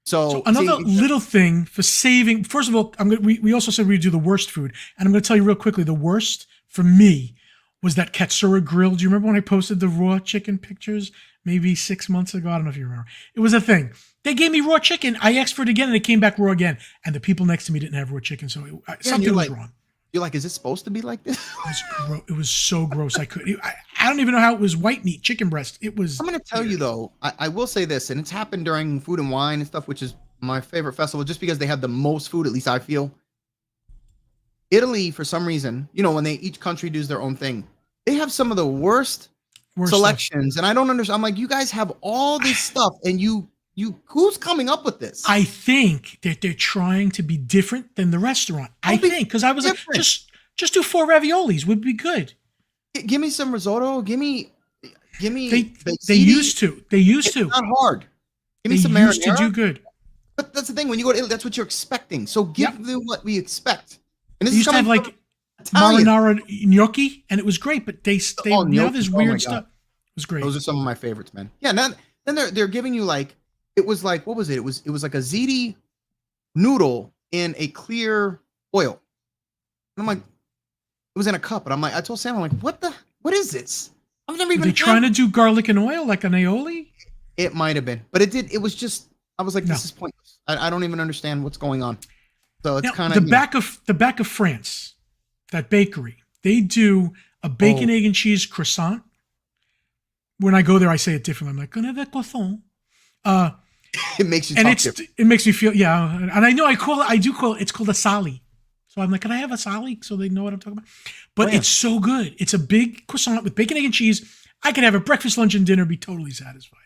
So another little thing for saving. First of all, we also said we'd do the worst food, and I'm going to tell you real quickly. The worst for me was that Katsura grill. Do you remember when I posted the raw chicken pictures maybe 6 months ago? I don't know if you remember. It was a thing. They gave me raw chicken. I asked for it again, and it came back raw again. And the people next to me didn't have raw chicken, so something was wrong. You're like, is it supposed to be like this? It was so gross. I don't even know how it was white meat, chicken breast. It was. I'm going to tell you though. I will say this, and it's happened during Food and Wine and stuff, which is my favorite festival, just because they have the most food. At least I feel. Italy, for some reason, when each country does their own thing, they have some of the worst selections, stuff. And I don't understand. I'm like, you guys have all this stuff, and who's coming up with this? I think that they're trying to be different than the restaurant. I think because I was like, just do 4 raviolis would be good. Give me some risotto. Give me. They used to. It's not hard. Give me some marinara. Used to do good. But that's the thing. When you go to Italy, that's what you're expecting. So give them what we expect. And this used to have like marinara gnocchi, and it was great. But they now there's weird stuff. It was great. Those are some of my favorites, man. Yeah. Then they're giving you like. It was like, what was it? It was like a ziti noodle in a clear oil. And I'm like, it was in a cup. And I'm like, I told Sam, I'm like, what is this? I've never even. Are they trying to do garlic and oil like an aioli? It might have been, but it was just, I was like, this is pointless. I don't even understand what's going on. So it's kind of the back of France, that bakery, they do a bacon, egg, and cheese croissant. When I go there, I say it differently. I'm like, on avait croissant. It makes you talk different. It makes me feel, and I know I do call it, it's called a sali. So I'm like, can I have a sali so they know what I'm talking about? But yeah. it's so good. It's a big croissant with bacon, egg, and cheese. I could have a breakfast, lunch, and dinner, be totally satisfied.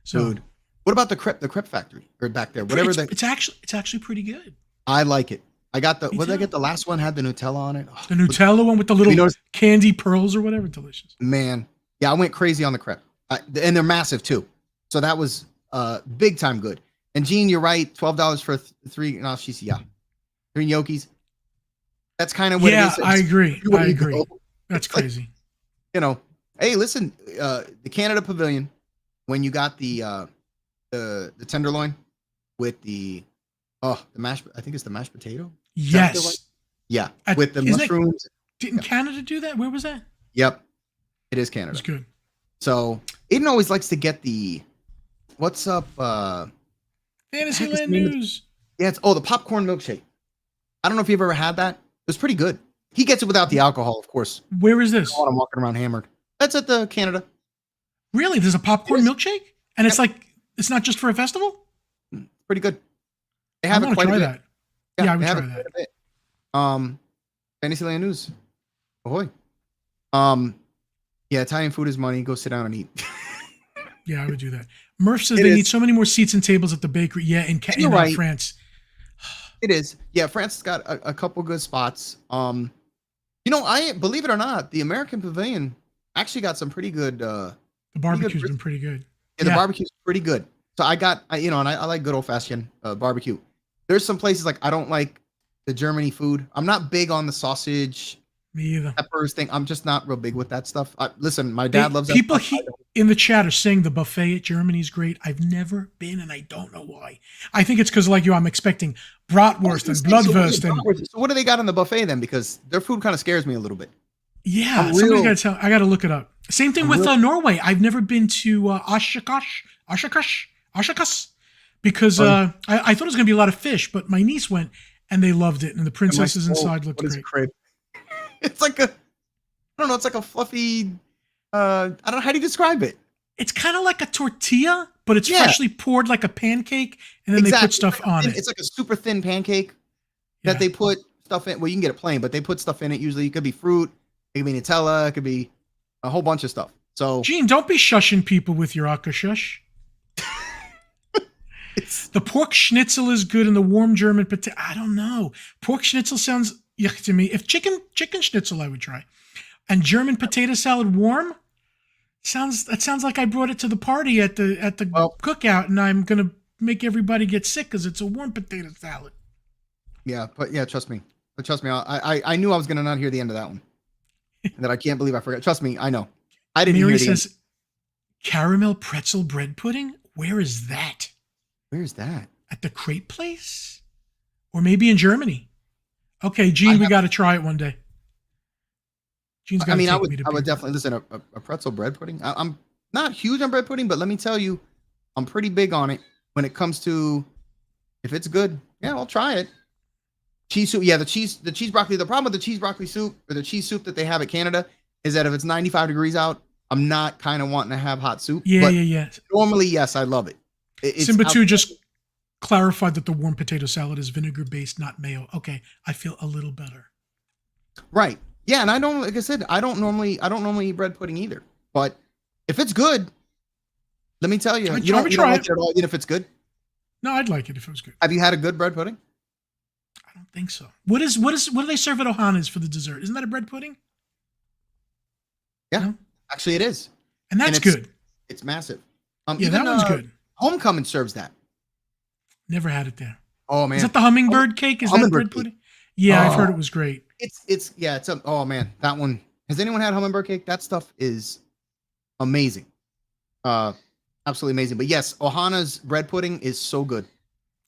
So, Dude, what about the crepe factory or back there? Whatever it's actually pretty good. I like it. I got Me what did I too. get? The last one had the Nutella on it. Oh, The Nutella one with the little candy pearls or whatever, delicious. man, yeah, I went crazy on the crepe, and they're massive too. So that was big time good. And Gene, you're right. $12 for three. No, she's 3 gnocchis. That's kind of what it is. I agree. I agree. Go. That's It's crazy. Like, you know, hey, listen, the Canada Pavilion, when you got the tenderloin with the mashed, I think it's the mashed potato. Yes. Yeah, with the mushrooms. Didn't Canada do that? Where was that? Yep, it is Canada. It's good. So Aiden always likes to get the what's up Fantasyland news. Yeah, it's the popcorn milkshake. I don't know if you've ever had that. It was pretty good. He gets it without the alcohol, of course. Where is this? I'm walking around hammered. That's at the Canada. Really? There's a popcorn milkshake? And it's like, it's not just for a festival? Pretty good. They have it quite a bit. That. Yeah, I would try that. Fantasyland news. Ahoy. Yeah, Italian food is money. Go sit down and eat. Yeah, I would do that. Murph says they need so many more seats and tables at the bakery. Yeah, in France. It is. Yeah, France has got a couple good spots. I believe it or not, the American Pavilion actually got some pretty good. The barbecue's been pretty good. Yeah, the barbecue's pretty good. So I like good old fashioned barbecue. There's some places like I don't like the Germany food. I'm not big on the sausage. Me either. Peppers thing. I'm just not real big with that stuff. Listen, my dad loves that. People in the chat are saying the buffet at Germany's great. I've never been, and I don't know why. I think it's because, like you, I'm expecting bratwurst and bloodwurst. So what do they got on the buffet then? Because their food kind of scares me a little bit. Yeah, somebody's got to tell. I got to look it up. Same thing with Norway. I've never been to Ashakas, because I thought it was going to be a lot of fish, but my niece went and they loved it, and the princesses inside looked great. It's like I don't know. It's like a fluffy. I don't know how do you describe it. It's kind of like a tortilla, but it's freshly poured like a pancake, and then they put stuff on it. It's like a super thin pancake that they put stuff in. Well, you can get it plain, but they put stuff in it. Usually, it could be fruit, it could be Nutella, it could be a whole bunch of stuff. So, Gene, don't be shushing people with your akashush. The pork schnitzel is good, and the warm German potato. I don't know. Pork schnitzel sounds yuck to me. If chicken schnitzel, I would try. And German potato salad warm sounds like I brought it to the party at the cookout, and I'm gonna make everybody get sick because it's a warm potato salad. Yeah, but trust me. I knew I was gonna not hear the end of that one. That I can't believe I forgot. Trust me, I know. I didn't Mary hear the says, end. Caramel pretzel bread pudding? Where is that? Where's that? At the crepe place? Or maybe in Germany. Okay, Gene, we got to try it one day. Gene's got to take me to I would definitely listen. A pretzel bread pudding. I'm not huge on bread pudding, but let me tell you, I'm pretty big on it when it comes to if it's good. Yeah, I'll try it. Cheese soup. Yeah, the cheese broccoli. The problem with the cheese broccoli soup or the cheese soup that they have at Canada is that if it's 95 degrees out, I'm not kind of wanting to have hot soup. Yeah. Normally, yes, I love it. Simba 2 just clarified that the warm potato salad is vinegar based, not mayo. Okay, I feel a little better. Right. Yeah, and I don't, like I said, I don't normally eat bread pudding either. But if it's good, let me tell you, you don't like it at all, even if it's good. No, I'd like it if it was good. Have you had a good bread pudding? I don't think so. What do they serve at Ohana's for the dessert? Isn't that a bread pudding? Yeah, no? Actually, it is, and that's good. It's massive. That one's good. Homecoming serves that. Never had it there. Oh man, is that the hummingbird cake? Is that bread pudding? Yeah, I've heard it was great. Oh man, that one. Has anyone had hummingbird cake? That stuff is amazing. Absolutely amazing. But yes, Ohana's bread pudding is so good.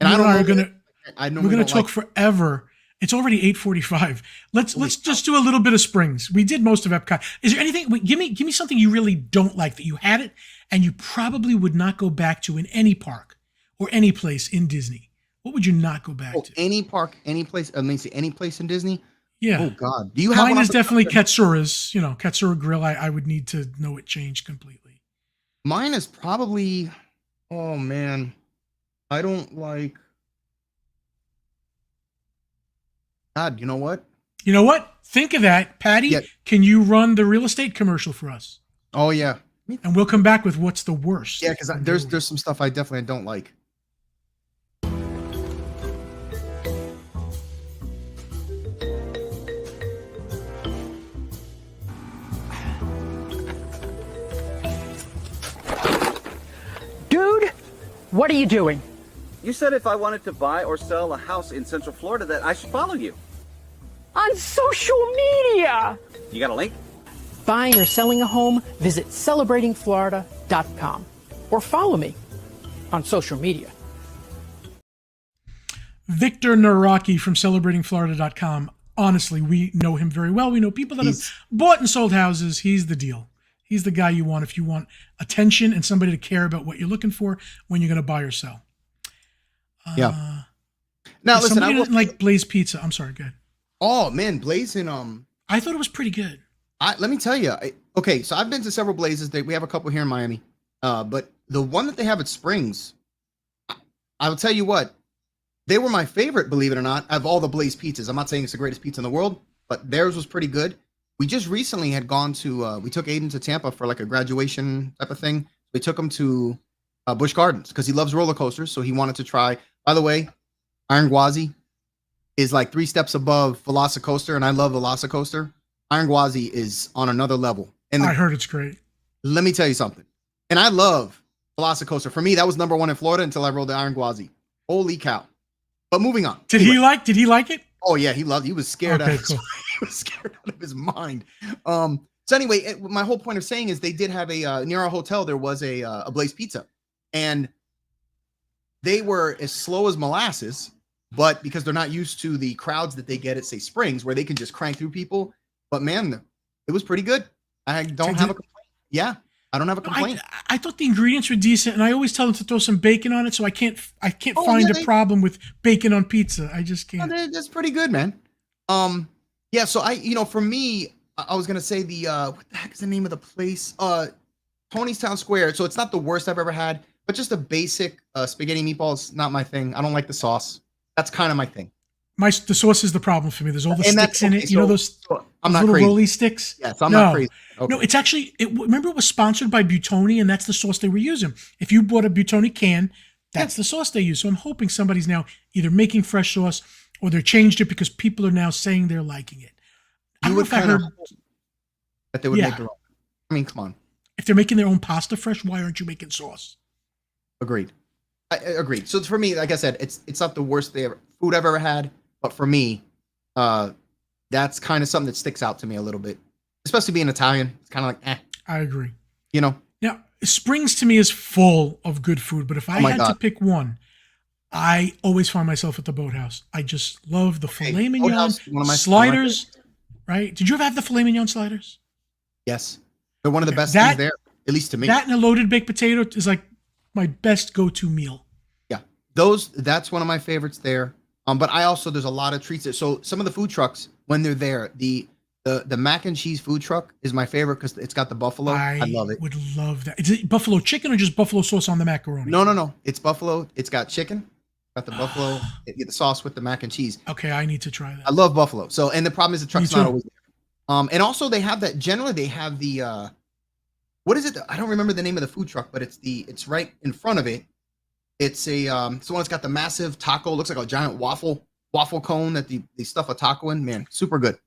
And we're gonna talk forever. It's already 8:45. Let's just do a little bit of Springs. We did most of Epcot. Is there anything? Give me something you really don't like that you had it and you probably would not go back to in any park or any place in Disney. What would you not go back to? Any park, any place. I mean, any place in Disney. Yeah. Oh God. Do you have? Mine is definitely Katsura's. Katsura Grill. I would need to know it changed completely. Mine is probably. Oh man, I don't like. God, you know what? You know what? Think of that. Patty, Yeah. can you run the real estate commercial for us? Oh yeah. And we'll come back with what's the worst. Yeah, because there's some stuff I definitely don't like. Dude, what are you doing? You said if I wanted to buy or sell a house in Central Florida that I should follow you. On social media! You got a link? Buying or selling a home, visit celebratingflorida.com or follow me on social media. Victor Naraki from celebratingflorida.com. Honestly, we know him very well. We know people that have bought and sold houses. He's the deal. He's the guy you want if you want attention and somebody to care about what you're looking for when you're going to buy or sell. Yeah. Now listen, somebody didn't like Blaze Pizza. I'm sorry, go ahead. Oh man, Blaze and I thought it was pretty good. let me tell you. Okay, so I've been to several Blazes. We have a couple here in Miami. But the one that they have at Springs, I will tell you what, they were my favorite, believe it or not, of all the Blaze pizzas. I'm not saying it's the greatest pizza in the world, but theirs was pretty good. We just recently had gone to, we took Aiden to Tampa for like a graduation type of thing. We took him to Busch Gardens because he loves roller coasters. So he wanted to try, by the way, Iron Gwazi is like 3 steps above Velocicoaster, and I love Velocicoaster. Iron Gwazi is on another level. And I heard it's great. Let me tell you something. And I love Velocicoaster. For me, that was number 1 in Florida until I rode the Iron Gwazi. Holy cow. But moving on. Did he like it? Oh yeah, he was scared Okay, out of cool. he was scared out of his mind. So anyway, my whole point of saying is they did have a near our hotel, there was a Blaze Pizza. And they were as slow as molasses, but because they're not used to the crowds that they get at, say, Springs, where they can just crank through people. But man, it was pretty good. I don't have a complaint. Yeah, I don't have a complaint. I thought the ingredients were decent, and I always tell them to throw some bacon on it, so I can't find a problem with bacon on pizza. I just can't. No, that's pretty good, man. Yeah. So for me, I was gonna say what the heck is the name of the place? Tony's Town Square. So it's not the worst I've ever had, but just a basic spaghetti meatballs, not my thing. I don't like the sauce. That's kind of my thing. The sauce is the problem for me. There's all the And sticks in it. You know those I'm not little crazy. roly sticks? Yes, I'm not crazy. Okay. No, it's actually, remember it was sponsored by Butoni, and that's the sauce they were using. If you bought a Butoni can, that's the sauce they use. So I'm hoping somebody's now either making fresh sauce or they're changed it because people are now saying they're liking it. I don't know if I heard that they would make their own. I mean, come on. If they're making their own pasta fresh, why aren't you making sauce? Agreed. I agreed. So for me, like I said, it's not the worst food I've ever had, but for me, that's kind of something that sticks out to me a little bit, especially being Italian. It's kind of like, I agree. Now, Springs to me is full of good food, but if I had to pick one, I always find myself at the Boathouse. I just love the filet mignon sliders, right? Did you ever have the filet mignon sliders? Yes. They're one of the best things there, at least to me. That and a loaded baked potato is like my best go-to meal. Yeah. That's one of my favorites there. But there's a lot of treats there. So some of the food trucks, when they're there, the mac and cheese food truck is my favorite because it's got the buffalo. I love it. Would love that. Is it buffalo chicken or just buffalo sauce on the macaroni? No. It's buffalo. It's got chicken. Got the buffalo. Get the sauce with the mac and cheese. Okay, I need to try that. I love buffalo. So, and the problem is the truck's not always there. And also they have that. Generally, they have the what is it? I don't remember the name of the food truck, but it's right in front of it. It's it's the one that's got the massive taco. Looks like a giant waffle cone that they stuff a taco in. Man, super good.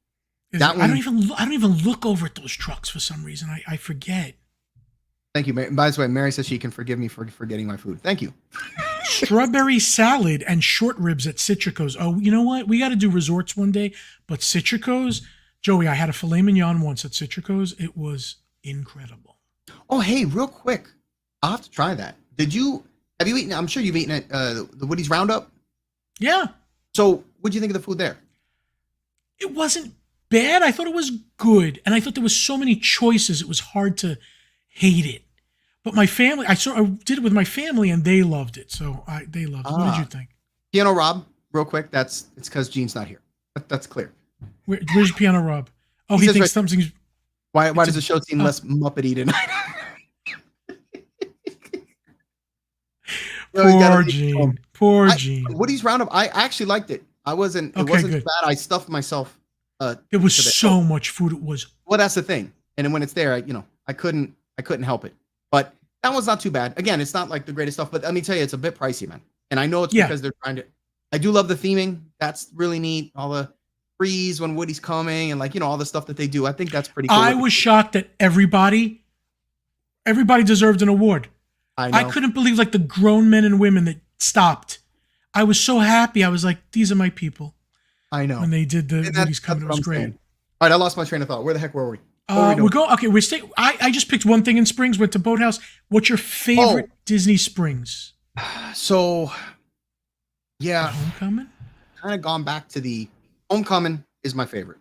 I don't even look over at those trucks for some reason. I forget. Thank you, Mary. By the way, Mary says she can forgive me for forgetting my food. Thank you. Strawberry salad and short ribs at Citrico's. Oh, you know what? We got to do resorts one day, but Citrico's, Joey, I had a filet mignon once at Citrico's. It was incredible. Oh, hey, real quick. I'll have to try that. Have you eaten, I'm sure you've eaten at the Woody's Roundup? Yeah. So what'd you think of the food there? It wasn't bad. I thought it was good. And I thought there was so many choices. It was hard to hate it. But my family, I did it with my family and they loved it. So they loved it. What did you think? Piano Rob, real quick. It's because Gene's not here. That's clear. Where's Piano Rob? Oh, he thinks something's... Why does the show seem less Muppety tonight? Poor Gene. Poor Gene. Woody's Roundup, I actually liked it. I wasn't. It Okay, wasn't good. bad. I stuffed myself. There was today. so much food. It was. Well, that's the thing. And then when it's there, I couldn't help it. But that was not too bad. Again, it's not like the greatest stuff, but let me tell you, it's a bit pricey, man. And I know it's because they're trying to. I do love the theming. That's really neat. All the freeze when Woody's coming, and all the stuff that they do. I think that's pretty cool. I was shocked that everybody deserved an award. I couldn't believe like the grown men and women that stopped. I was so happy. I was like, these are my people. I know. When they did the Woody's coming, it was great. Saying. All right, I lost my train of thought. Where the heck were we? We're going. Okay, we stay. I just picked one thing in Springs. Went to Boathouse. What's your favorite Disney Springs? So, yeah, Homecoming. Kind of gone back to the Homecoming is my favorite.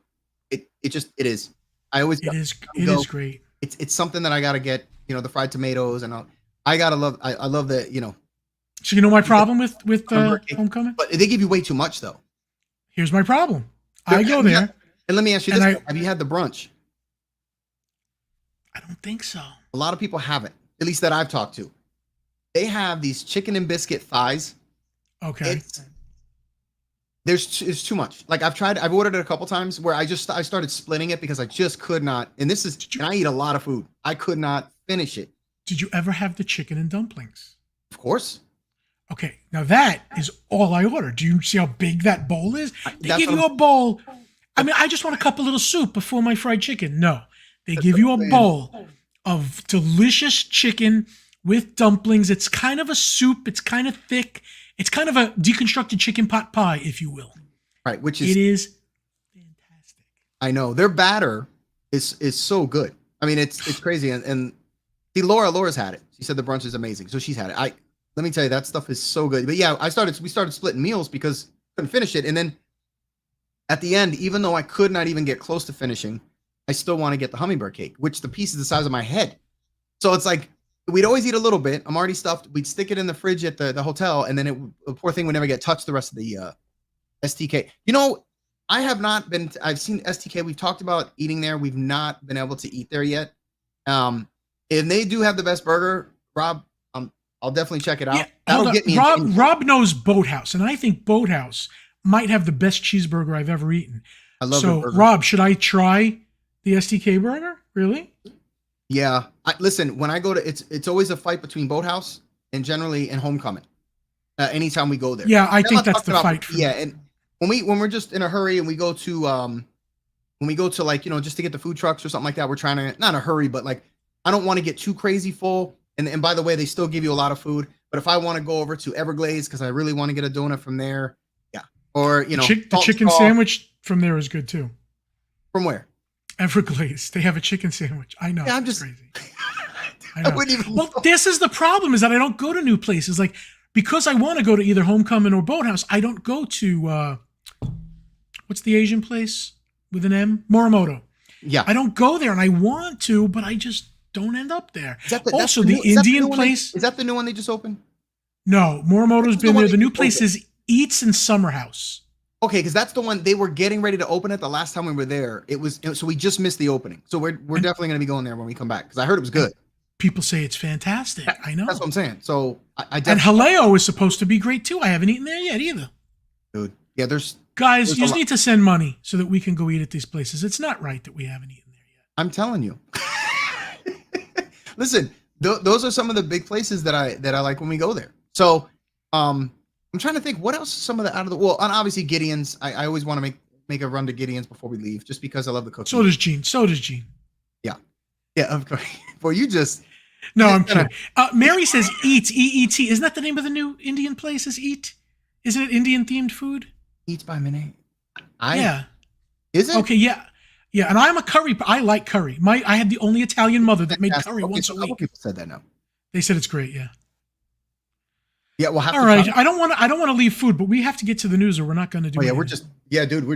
It is. I always it is great. It's something that I gotta get. The fried tomatoes and I gotta love. I love the So my problem with Homecoming. But they give you way too much though. Here's my problem. I go there. And let me ask you this: have you had the brunch? I don't think so. A lot of people haven't, at least that I've talked to. They have these chicken and biscuit thighs. Okay. It's too much. Like I've ordered it a couple times where I started splitting it because I just could not. And I eat a lot of food. I could not finish it. Did you ever have the chicken and dumplings? Of course. Okay. Now that is all I ordered. Do you see how big that bowl is? They give you a bowl. I mean, I just want a cup of little soup before my fried chicken. No. They give you a bowl of delicious chicken with dumplings. It's kind of a soup. It's kind of thick. It's kind of a deconstructed chicken pot pie, if you will. Right, it is fantastic. I know their batter is so good. I mean, it's crazy. And see, Laura's had it. She said the brunch is amazing, so she's had it. Let me tell you, that stuff is so good. But yeah, we started splitting meals because I couldn't finish it. And then at the end, even though I could not even get close to finishing, I still want to get the hummingbird cake, which the piece is the size of my head. So it's like, we'd always eat a little bit. I'm already stuffed. We'd stick it in the fridge at the hotel, and then the poor thing would never get touched the rest of the STK. I have not been, I've seen STK. We've talked about eating there. We've not been able to eat there yet. And they do have the best burger. Rob, I'll definitely check it out. Yeah, that'll get me. Rob knows Boathouse, and I think Boathouse might have the best cheeseburger I've ever eaten. I love it. So, Rob, should I try the STK burger? Really? Yeah. Listen, when I go to, it's always a fight between Boathouse and generally in Homecoming. Anytime we go there. Yeah, I think that's the fight. Yeah, and when we're just in a hurry and we go to like, just to get the food trucks or something like that, we're trying to, not in a hurry, but like, I don't want to get too crazy full. And by the way, they still give you a lot of food. But if I want to go over to Everglades because I really want to get a donut from there, yeah. Or the chicken sandwich from there is good too. From where? Everglades. They have a chicken sandwich. I know. Yeah, I'm just crazy. I know. wouldn't even well, this is the problem: is that I don't go to new places. Like because I want to go to either Homecoming or Boathouse, I don't go to what's the Asian place with an M? Morimoto. Yeah. I don't go there, and I want to, but I just don't end up there. Also, the Indian place. Is that the new one they just opened? No, Morimoto's been there. The new place is Eats and Summer House. Okay, because that's the one they were getting ready to open it the last time we were there. So we just missed the opening. So we're definitely going to be going there when we come back because I heard it was good. People say it's fantastic. I know. That's what I'm saying. So I and Haleo is supposed to be great too. I haven't eaten there yet either. Dude, yeah, there's guys. You just need to send money so that we can go eat at these places. It's not right that we haven't eaten there yet. I'm telling you. Listen, those are some of the big places that I like when we go there. So, I'm trying to think what else some of the and obviously Gideon's. I always want to make a run to Gideon's before we leave, just because I love the cooking. So does Gene. Yeah, of course. Well, you just. No, I'm kidding. Mary says Eats, EET. Isn't that the name of the new Indian place? Is Eat? Isn't it Indian themed food? Eats by Minute. Yeah. Is it? Okay, yeah. Yeah, and I'm a curry. I like curry. I had the only Italian mother that made curry once a week. People said that now. They said it's great. Yeah. Yeah, we'll have all right. I don't want to leave food, but we have to get to the news, or we're not going to do. Oh yeah, anything.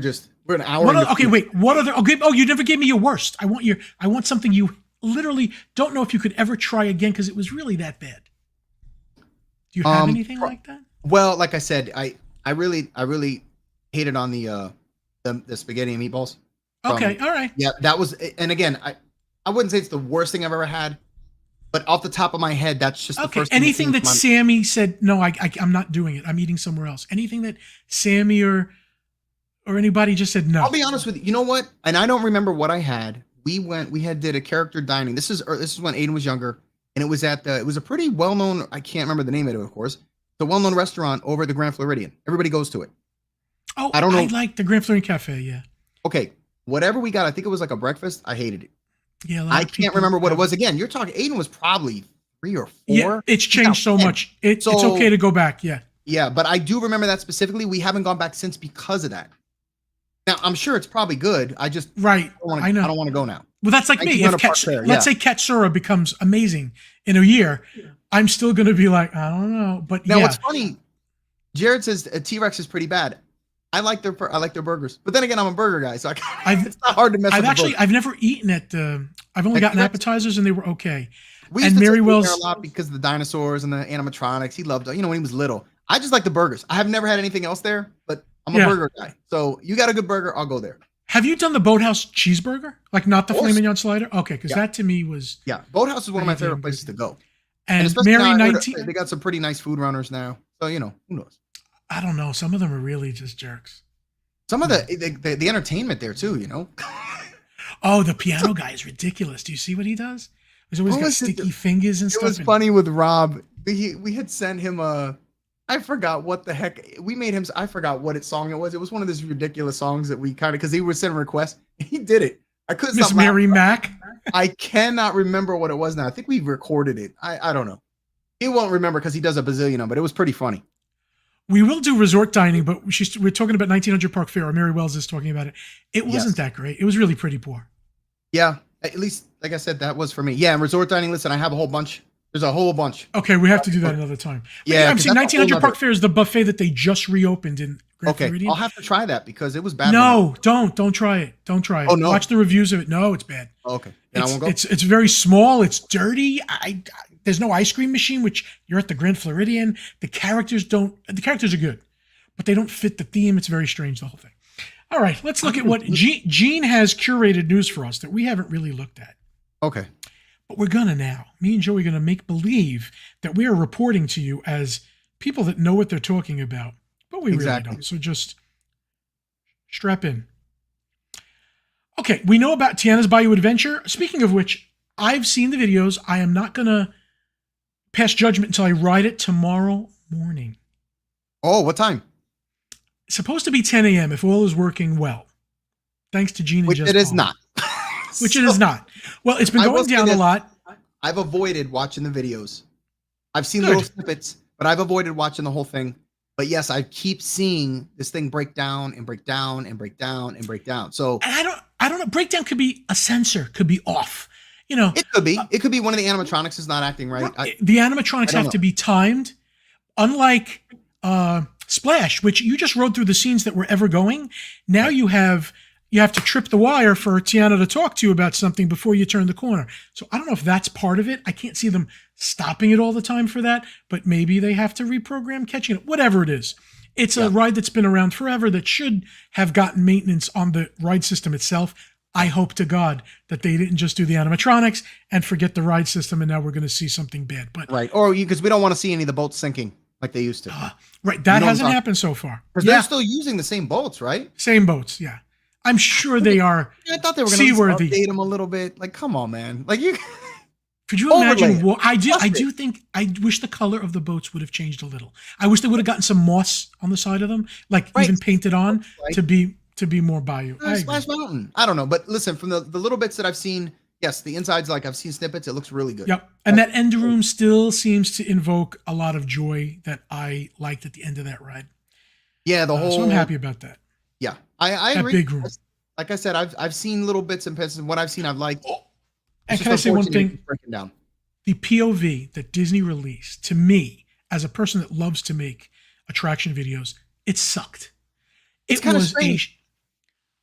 we're an hour. Okay, wait. What other? Okay. Oh, you never gave me your worst. I want something you literally don't know if you could ever try again because it was really that bad. Do you have anything like that? Well, like I said, I really hated on the spaghetti and meatballs. Okay, all right. Yeah, that was, and again, I wouldn't say it's the worst thing I've ever had, but off the top of my head, that's just the first. Anything that Sammy said, no, I'm not doing it. I'm eating somewhere else. Anything that Sammy or or anybody just said no? I'll be honest with you. You know what? And I don't remember what I had. We did a character dining. This is when Aiden was younger, and it was it was a pretty well-known, I can't remember the name of it, of course. It's a well-known restaurant over at the Grand Floridian. Everybody goes to it. Oh, I don't know. I like the Grand Floridian Cafe, yeah. Okay, whatever we got, I think it was like a breakfast. I hated it. Yeah, I can't remember what it was. Again, you're talking, Aiden was probably 3 or 4. Yeah, it's changed so much. It's okay to go back, yeah. Yeah, but I do remember that specifically. We haven't gone back since because of that. Now, I'm sure it's probably good. I just I know. I don't want to go now. Well, that's like me. If let's say Katsura becomes amazing in a year, I'm still going to be like, I don't know. But now, what's funny, Jared says T-Rex is pretty bad. I like their burgers, but then again, I'm a burger guy, so it's not hard to mess with. I've never eaten at. I've only gotten appetizers, and they were okay. We used to take him there a lot because of the dinosaurs and the animatronics. He loved, when he was little. I just like the burgers. I have never had anything else there, but I'm a burger guy. So you got a good burger, I'll go there. Have you done the Boathouse cheeseburger? Like not the filet mignon slider? Okay, because that to me was Boathouse is one of my favorite places to go. And Mary 19, they got some pretty nice food runners now. So who knows? I don't know. Some of them are really just jerks. Some of the entertainment there too, Oh, the piano guy is ridiculous. Do you see what he does? He's always got sticky fingers and stuff. It was funny with Rob. We had sent him I forgot what the heck we made him. I forgot what song it was. It was one of those ridiculous songs that we because he would send requests. He did it. I couldn't. Miss Mary Mac. I cannot remember what it was now. I think we recorded it. I don't know. He won't remember because he does a bazillion of them, but it was pretty funny. We will do resort dining, but we're talking about 1900 Park Fair, or Mary Wells is talking about it. It wasn't that great. It was really pretty poor. Yeah, at least, like I said, that was for me. Yeah, and resort dining, listen, I have a whole bunch. There's a whole bunch. Okay, we have to do that another time. But I'm seeing 1900 Park Fair is the buffet that they just reopened in Grand Floridian. I'll have to try that because it was bad. No, don't try it. Don't try it. Oh, no. Watch the reviews of it. No, it's bad. Okay. Then I won't go. It's very small. It's dirty. There's no ice cream machine, which you're at the Grand Floridian. The characters are good, but they don't fit the theme. It's very strange, the whole thing. All right, let's look at what Gene has curated news for us that we haven't really looked at. Okay. But we're gonna now. Me and Joey are gonna make believe that we are reporting to you as people that know what they're talking about, but we really don't. So just strap in. Okay, we know about Tiana's Bayou Adventure. Speaking of which, I've seen the videos. I am not gonna pass judgment until I ride it tomorrow morning. Oh, what time? It's supposed to be 10 a.m. if all is working well. Thanks to Gene and Jess. Which it is not. Which it is not. Well, it's been going down a lot. I've avoided watching the videos. I've seen little snippets, but I've avoided watching the whole thing. But yes, I keep seeing this thing break down and break down and break down and break down. So and I don't know. Breakdown could be a sensor, could be off. It could be. It could be one of the animatronics is not acting right. The animatronics have to be timed, unlike Splash, which you just rode through the scenes that were ever going. Now you have to trip the wire for Tiana to talk to you about something before you turn the corner. So I don't know if that's part of it. I can't see them stopping it all the time for that, but maybe they have to reprogram catching it, whatever it is. It's a ride that's been around forever that should have gotten maintenance on the ride system itself. I hope to God that they didn't just do the animatronics and forget the ride system, and now we're going to see something bad. But right, or because we don't want to see any of the boats sinking like they used to. Right, that hasn't happened so far. Because they're still using the same boats, right? Same boats, yeah. I'm sure they are. I thought they were going to update them a little bit. Like, come on, man. Like you. Could you imagine? I do think. I wish the color of the boats would have changed a little. I wish they would have gotten some moss on the side of them, like even painted on to be more Bayou. Splash Mountain. I don't know, but listen, from the little bits that I've seen, yes, the insides, like I've seen snippets, it looks really good. Yep, and that end room still seems to invoke a lot of joy that I liked at the end of that ride. Yeah, the whole. So I'm happy about that. Yeah, I agree. Big room. Like I said, I've seen little bits and pieces. What I've seen, I've liked. And can I say one thing? Breaking down. The POV that Disney released, to me, as a person that loves to make attraction videos, it sucked. It was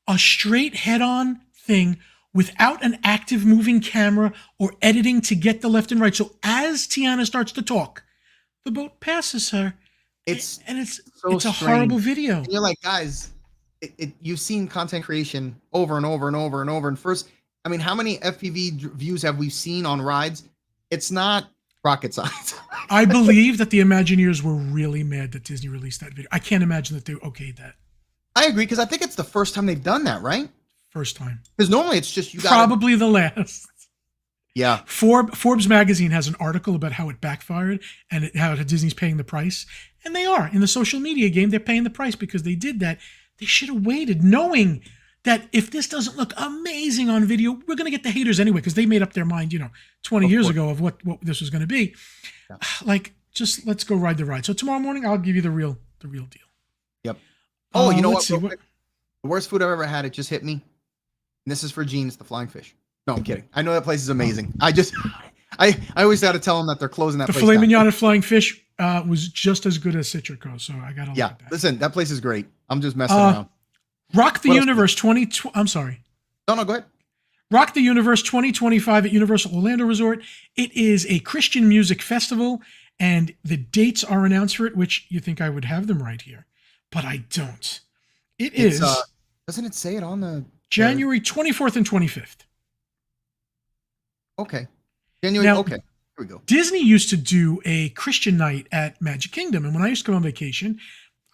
a straight head-on thing without an active moving camera or editing to get the left and right. So as Tiana starts to talk, the boat passes her. It's a horrible video. And you're like, guys, you've seen content creation over and over and over and over. And first, I mean, how many FPV views have we seen on rides? It's not rocket science. I believe that the Imagineers were really mad that Disney released that video. I can't imagine that they okayed that. I agree, because I think it's the first time they've done that, right? First time. Because normally it's just you got Probably the last. Yeah. Forbes magazine has an article about how it backfired and how Disney's paying the price. And they are. In the social media game, they're paying the price because they did that. They should have waited, knowing that if this doesn't look amazing on video, we're going to get the haters anyway, because they made up their mind, 20 years ago of what this was going to be. Yeah. Like, just let's go ride the ride. So tomorrow morning, I'll give you the real deal. Yep. Oh, you know what? The worst food I've ever had, it just hit me. And this is for Gene. It's the flying fish. No, I'm kidding. I know that place is amazing. I always got to tell them that they're closing that place down. The filet mignon and flying fish was just as good as Citrico, so I got to like that. Listen, that place is great. I'm just messing around. Rock the Universe I'm sorry. No, go ahead. Rock the Universe 2025 at Universal Orlando Resort. It is a Christian music festival, and the dates are announced for it, which you think I would have them right here, but I don't. It's doesn't it say it on the January 24th and 25th? Okay. Okay. Here we go. Disney used to do a Christian night at Magic Kingdom, and when I used to go on vacation,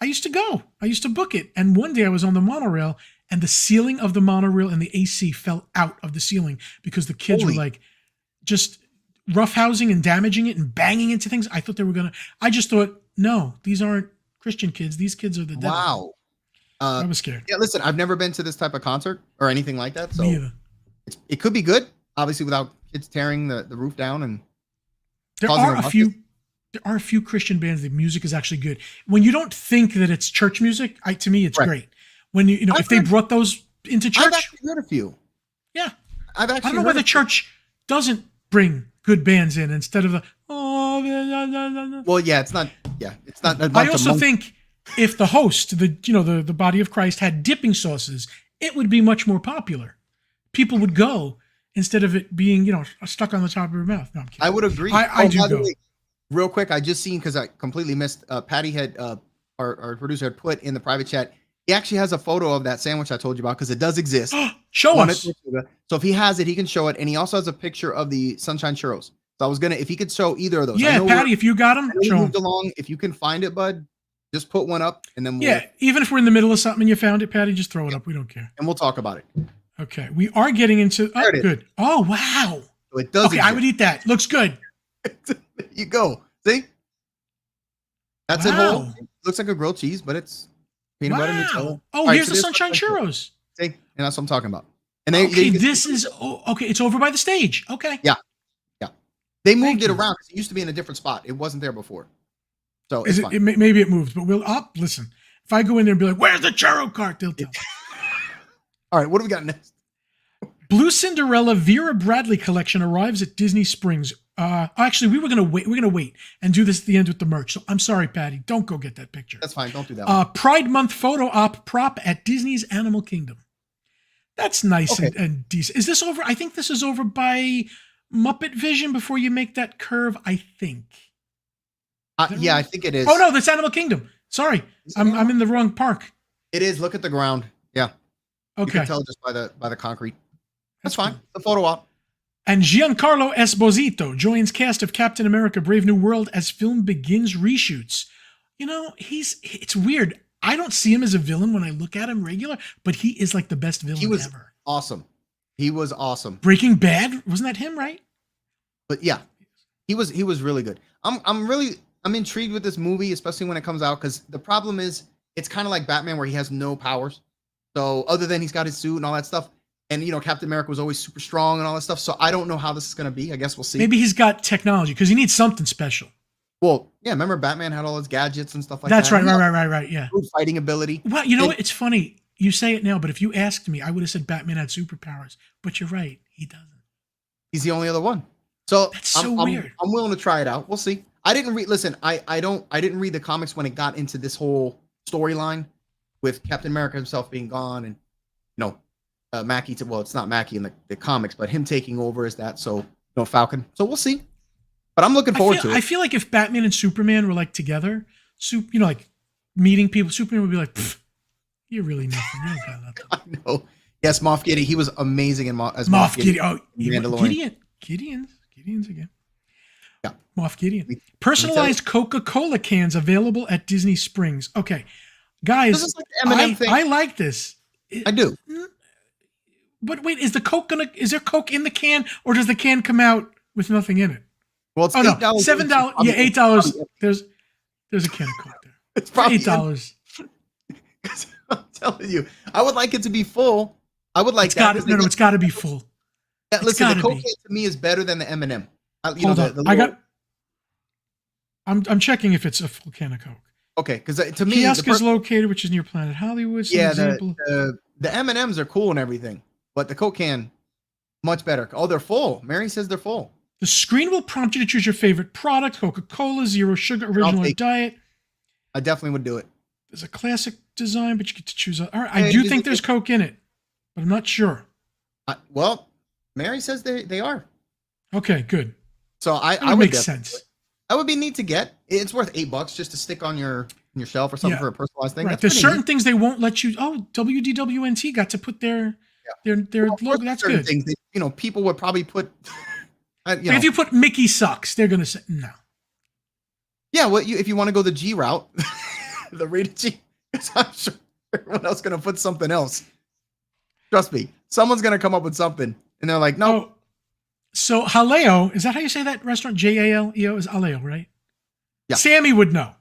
I used to go. I used to book it. And one day I was on the monorail, and the ceiling of the monorail and the AC fell out of the ceiling because the kids were like just roughhousing and damaging it and banging into things. I thought they were I just thought, no, these aren't Christian kids. These kids are the devil. Wow. I was scared. Yeah, listen, I've never been to this type of concert or anything like that. So Me either. It could be good, obviously, without kids tearing the roof down and There are a few Christian bands. The music is actually good. When you don't think that it's church music, to me, it's great. When if they brought those into church, I've actually heard a few. Yeah, I don't know why the church doesn't bring good bands in instead of the Well, yeah, it's not. Yeah, it's not. I also think if the host, the body of Christ, had dipping sauces, it would be much more popular. People would go instead of it being stuck on the top of your mouth. No, I'm kidding. I would agree. I do go. Real quick, I just seen, because I completely missed. Patty had our producer had put in the private chat. He actually has a photo of that sandwich I told you about, because it does exist. Show us. So if he has it, he can show it, and he also has a picture of the Sunshine Churros. So I was if he could show either of those. Yeah, Patty, if you got them, show moved along. If you can find it, bud, just put one up, and then even if we're in the middle of something and you found it, Patty, just throw it up. We don't care, and we'll talk about it. Okay, we are getting into. Oh, good. Oh, wow. So it does. Okay, I would eat that. Looks good. There you go. See, that's it. Whole. It looks like a grilled cheese, but it's peanut butter Nutella. Oh, here's the Sunshine Churros. See, and that's what I'm talking about. And this is okay. It's over by the stage. Okay. Yeah. They moved it around because it used to be in a different spot. It wasn't there before. So it's fine. Maybe it moved, but we'll listen. If I go in there and be like, "Where's the churro cart?" They'll tell. All right, what do we got next? Blue Cinderella Vera Bradley collection arrives at Disney Springs. Actually, we were gonna wait. We're gonna wait and do this at the end with the merch. So I'm sorry, Patty. Don't go get that picture. That's fine. Don't do that. Pride Month photo op prop at Disney's Animal Kingdom. That's nice and decent. Is this over? I think this is over by Muppet Vision before you make that curve. I think. Yeah, I think it is. Oh no, that's Animal Kingdom. Sorry, I'm in the wrong park. It is. Look at the ground. Yeah. Okay. You can tell just by the concrete. That's fine. Cool. The photo op. And Giancarlo Esposito joins cast of Captain America: Brave New World as film begins reshoots. It's weird. I don't see him as a villain when I look at him regular, but he is like the best villain ever. Awesome. He was awesome. Breaking Bad, wasn't that him, right? But yeah, he was really good. I'm intrigued with this movie, especially when it comes out, because the problem is it's kind of like Batman, where he has no powers. So other than he's got his suit and all that stuff, and Captain America was always super strong and all that stuff. So I don't know how this is going to be. I guess we'll see. Maybe he's got technology because he needs something special. Well, yeah. Remember Batman had all his gadgets and stuff like that. That's right. Right. Yeah. Fighting ability. Well, what? It's funny you say it now, but if you asked me, I would have said Batman had superpowers. But you're right, he doesn't. He's the only other one. So that's so weird. I'm willing to try it out. We'll see. I didn't read. Listen, I didn't read the comics when it got into this whole storyline with Captain America himself being gone, and Mackie. Well, it's not Mackie in the comics, but him taking over is that. So Falcon. So we'll see. But I'm looking forward to it. I feel like if Batman and Superman were like together, like meeting people, Superman would be like, "You're really nothing. You don't got nothing." I know. Yes, Moff Gideon. He was amazing as Moff Gideon. Oh, Mandalorian. Gideon's again. Yeah. Moff Gideon. Personalized Coca-Cola cans available at Disney Springs. Okay. Guys, This is like the M&M thing. I like this. I do. But wait, is there Coke in the can, or does the can come out with nothing in it? Well, it's Oh no, $8. $7. Yeah, $8. There's a can of Coke there. It's probably $8. I'm telling you, I would like it to be full. I would like that. It's got to be full. Listen, the Coke can to me is better than the M&M. Hold on. I'm checking if it's a full can of Coke. Okay, because to me, Kiosk is located, which is near Planet Hollywood. Yeah, the M&Ms are cool and everything, but the Coke can, much better. Oh, they're full. Mary says they're full. The screen will prompt you to choose your favorite product: Coca-Cola, zero sugar, original, or diet. I definitely would do it. There's a classic design, but you get to choose. All right, I do think there's Coke in it, but I'm not sure. Well, Mary says they are. Okay, good. So I would make sense. That would be neat to get. It's worth $8 just to stick on your shelf or something for a personalized thing. Right. There's certain things they won't let you. Oh, WDWNT got to put their logo. That's good. Things that, people would probably put. If you put Mickey sucks, they're gonna say no. Yeah, well, if you want to go the G route, the rated G, I'm sure everyone else gonna put something else. Trust me, someone's gonna come up with something, and they're like, no. Oh, so Jaleo, is that how you say that restaurant? Jaleo is Jaleo, right? Yeah. Sammy would know.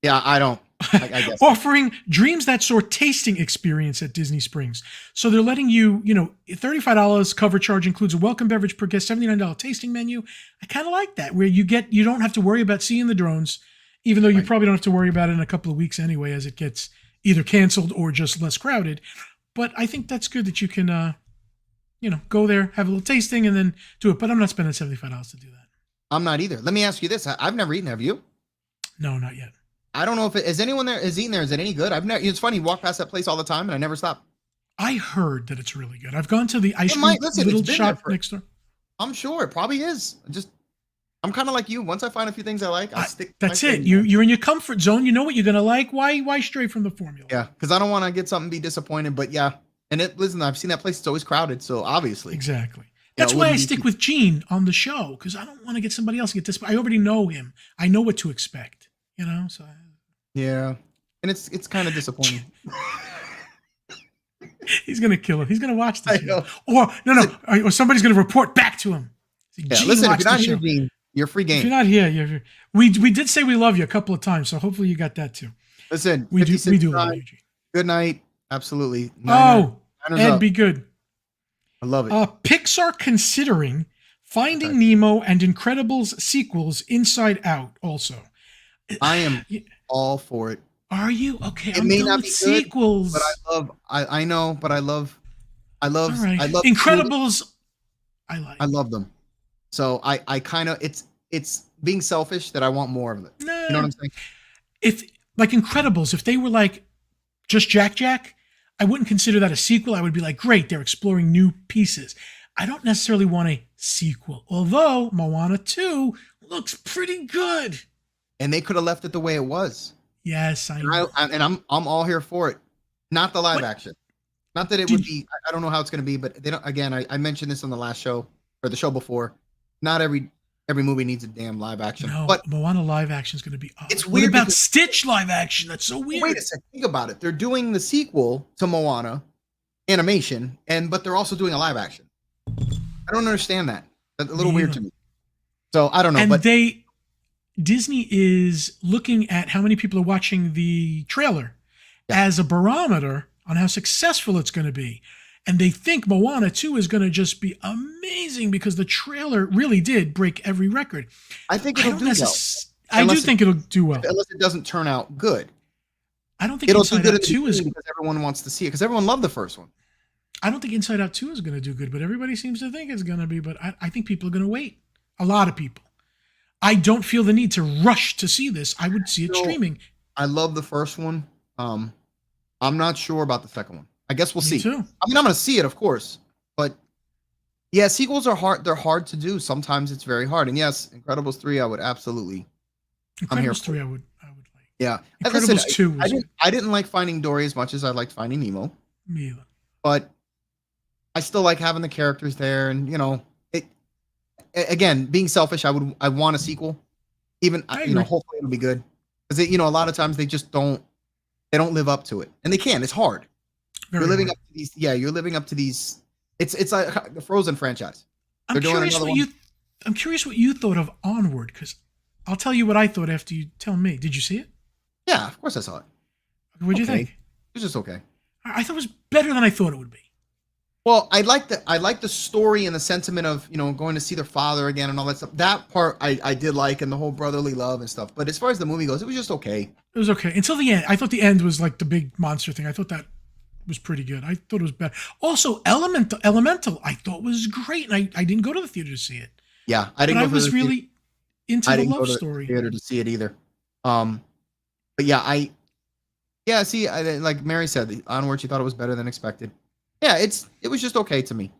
Yeah, I don't. I guess. Offering Dreams That Soar tasting experience at Disney Springs. So they're letting you, $35 cover charge includes a welcome beverage per guest, $79 tasting menu. I kind of like that, where you don't have to worry about seeing the drones, even though you probably don't have to worry about it in a couple of weeks anyway, as it gets either canceled or just less crowded. But I think that's good that you can, go there, have a little tasting, and then do it. But I'm not spending $75 to do that. I'm not either. Let me ask you this: I've never eaten. Have you? No, not yet. I don't know if is anyone there is eating there. Is it any good? I've never. It's funny. You walk past that place all the time, and I never stop. I heard that it's really good. I've gone to the ice cream little shop next door. I'm sure it probably is. I'm kind of like you. Once I find a few things I like, I'll stick. That's it. You're in your comfort zone. You know what you're gonna like. Why stray from the formula? Yeah, because I don't want to get something and be disappointed. But yeah, listen, I've seen that place. It's always crowded. So obviously, exactly. That's why I stick with Gene on the show, because I don't want to get somebody else to get this. I already know him. I know what to expect. So. Yeah, and it's kind of disappointing. He's gonna kill it. He's gonna watch the show, or or somebody's gonna report back to him. Listen, if you're not here, Gene, you're free game. If you're not here, we did say we love you a couple of times, so hopefully you got that too. Listen, we do love you, Gene. Good night. Absolutely. Ed, be good. I love it. Pixar considering Finding Nemo and Incredibles sequels Inside Out also. I am all for it. Are you? Okay, it may not be sequels. Good, but I know, but I love Incredibles. I love them. So I kind of it's being selfish that I want more of it. You know what I'm saying? If like Incredibles, if they were like just Jack, I wouldn't consider that a sequel. I would be like, great, they're exploring new pieces. I don't necessarily want a sequel, although Moana 2 looks pretty good. And they could have left it the way it was. Yes, I know. And I'm all here for it. Not the live action. Not that it would be. I don't know how it's going to be, but they don't. Again, I mentioned this on the last show or the show before. Not every movie needs a damn live action. No, but Moana live action is going to be. It's weird. What about Stitch live action? That's so weird. Wait a second. Think about it. They're doing the sequel to Moana animation, but they're also doing a live action. I don't understand that. That's a little weird to me. So I don't know. And Disney is looking at how many people are watching the trailer as a barometer on how successful it's going to be. And they think Moana 2 is going to just be amazing because the trailer really did break every record. I think it'll do well. I do think it'll do well. Unless it doesn't turn out good. I don't think Inside Out 2 is because everyone wants to see it because everyone loved the first one. I don't think Inside Out 2 is going to do good, but everybody seems to think it's going to be. But I think people are going to wait. A lot of people. I don't feel the need to rush to see this. I would see it streaming. I love the first one. I'm not sure about the second one. I guess we'll see. Too. I mean, I'm going to see it, of course. But yeah, sequels are hard. They're hard to do. Sometimes it's very hard. And yes, Incredibles 3, I would absolutely. Incredibles 3, I would like. Yeah. Incredibles 2. I didn't like Finding Dory as much as I liked Finding Nemo. Me either. But I still like having the characters there. And, again, being selfish, I want a sequel. Even hopefully it'll be good because a lot of times they just don't they don't live up to it, and they can't. It's hard. Very You're living hard. up to these. Yeah, you're living up to these. It's like the Frozen franchise. I'm curious what you thought of Onward, because I'll tell you what I thought after you tell me. Did you see it? Yeah, of course I saw it. What'd you think? It was just okay. I thought it was better than I thought it would be. Well, I like the story and the sentiment of, going to see their father again and all that stuff. That part I did like, and the whole brotherly love and stuff. But as far as the movie goes, it was just okay. It was okay until the end. I thought the end was like the big monster thing. I thought that was pretty good. I thought it was better. Also, Elemental, I thought was great, and I didn't go to the theater to see it. Yeah, I didn't. But I was really into the love story. Theater to see it either. But yeah, see, like Mary said, the Onward, she thought it was better than expected. Yeah, it was just okay to me.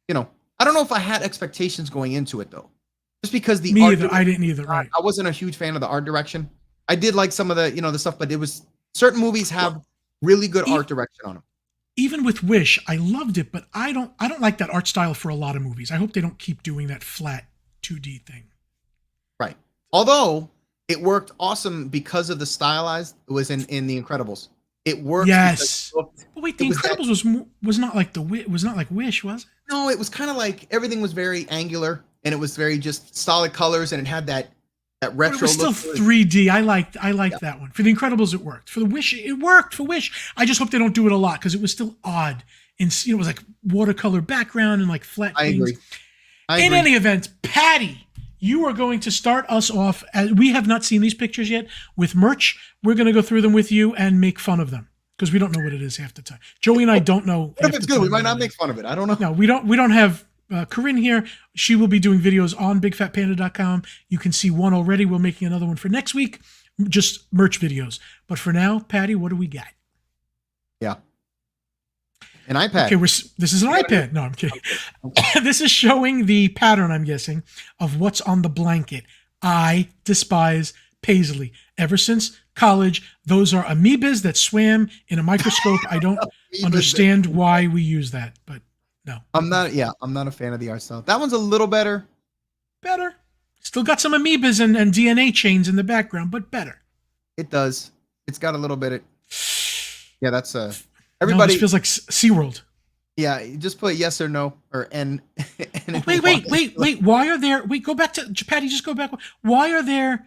I don't know if I had expectations going into it though, just because the Me art either. I didn't either. Right. I wasn't a huge fan of the art direction. I did like some of the the stuff, but it was certain movies have really good art direction on them. Even with Wish, I loved it, but I don't like that art style for a lot of movies. I hope they don't keep doing that flat 2D thing. Right. Although it worked awesome because of the stylized. It was in The Incredibles. It worked. Yes. But wait, The Incredibles was not like Wish, was it? No, it was kind of like everything was very angular, and it was very just solid colors, and it had that retro. But it was still 3D. I liked that one. For The Incredibles, it worked. For the Wish, it worked. For Wish, I just hope they don't do it a lot because it was still odd. And it was like watercolor background and like flat things. I agree. In any event, Patty, you are going to start us off. We have not seen these pictures yet with merch. We're going to go through them with you and make fun of them because we don't know what it is half the time. Joey and I don't know. What if it's good? We might not make fun of it. I don't know. No, we don't have Corinne here. She will be doing videos on bigfatpanda.com. You can see one already. We're making another one for next week, just merch videos. But for now, Patty, what do we got? Yeah. An iPad. Okay, this is an iPad. No, I'm kidding. This is showing the pattern, I'm guessing, of what's on the blanket. I despise paisley. Ever since college, those are amoebas that swam in a microscope. I don't understand why we use that, but no. I'm not a fan of the art style. That one's a little better. Better. Still got some amoebas and DNA chains in the background, but better. It does. It's got a little bit. Yeah, that's everybody. No, this feels like SeaWorld. Yeah, you just put yes or no or N. Wait. Why are there? Wait, go back to Patty. Just go back. Why are there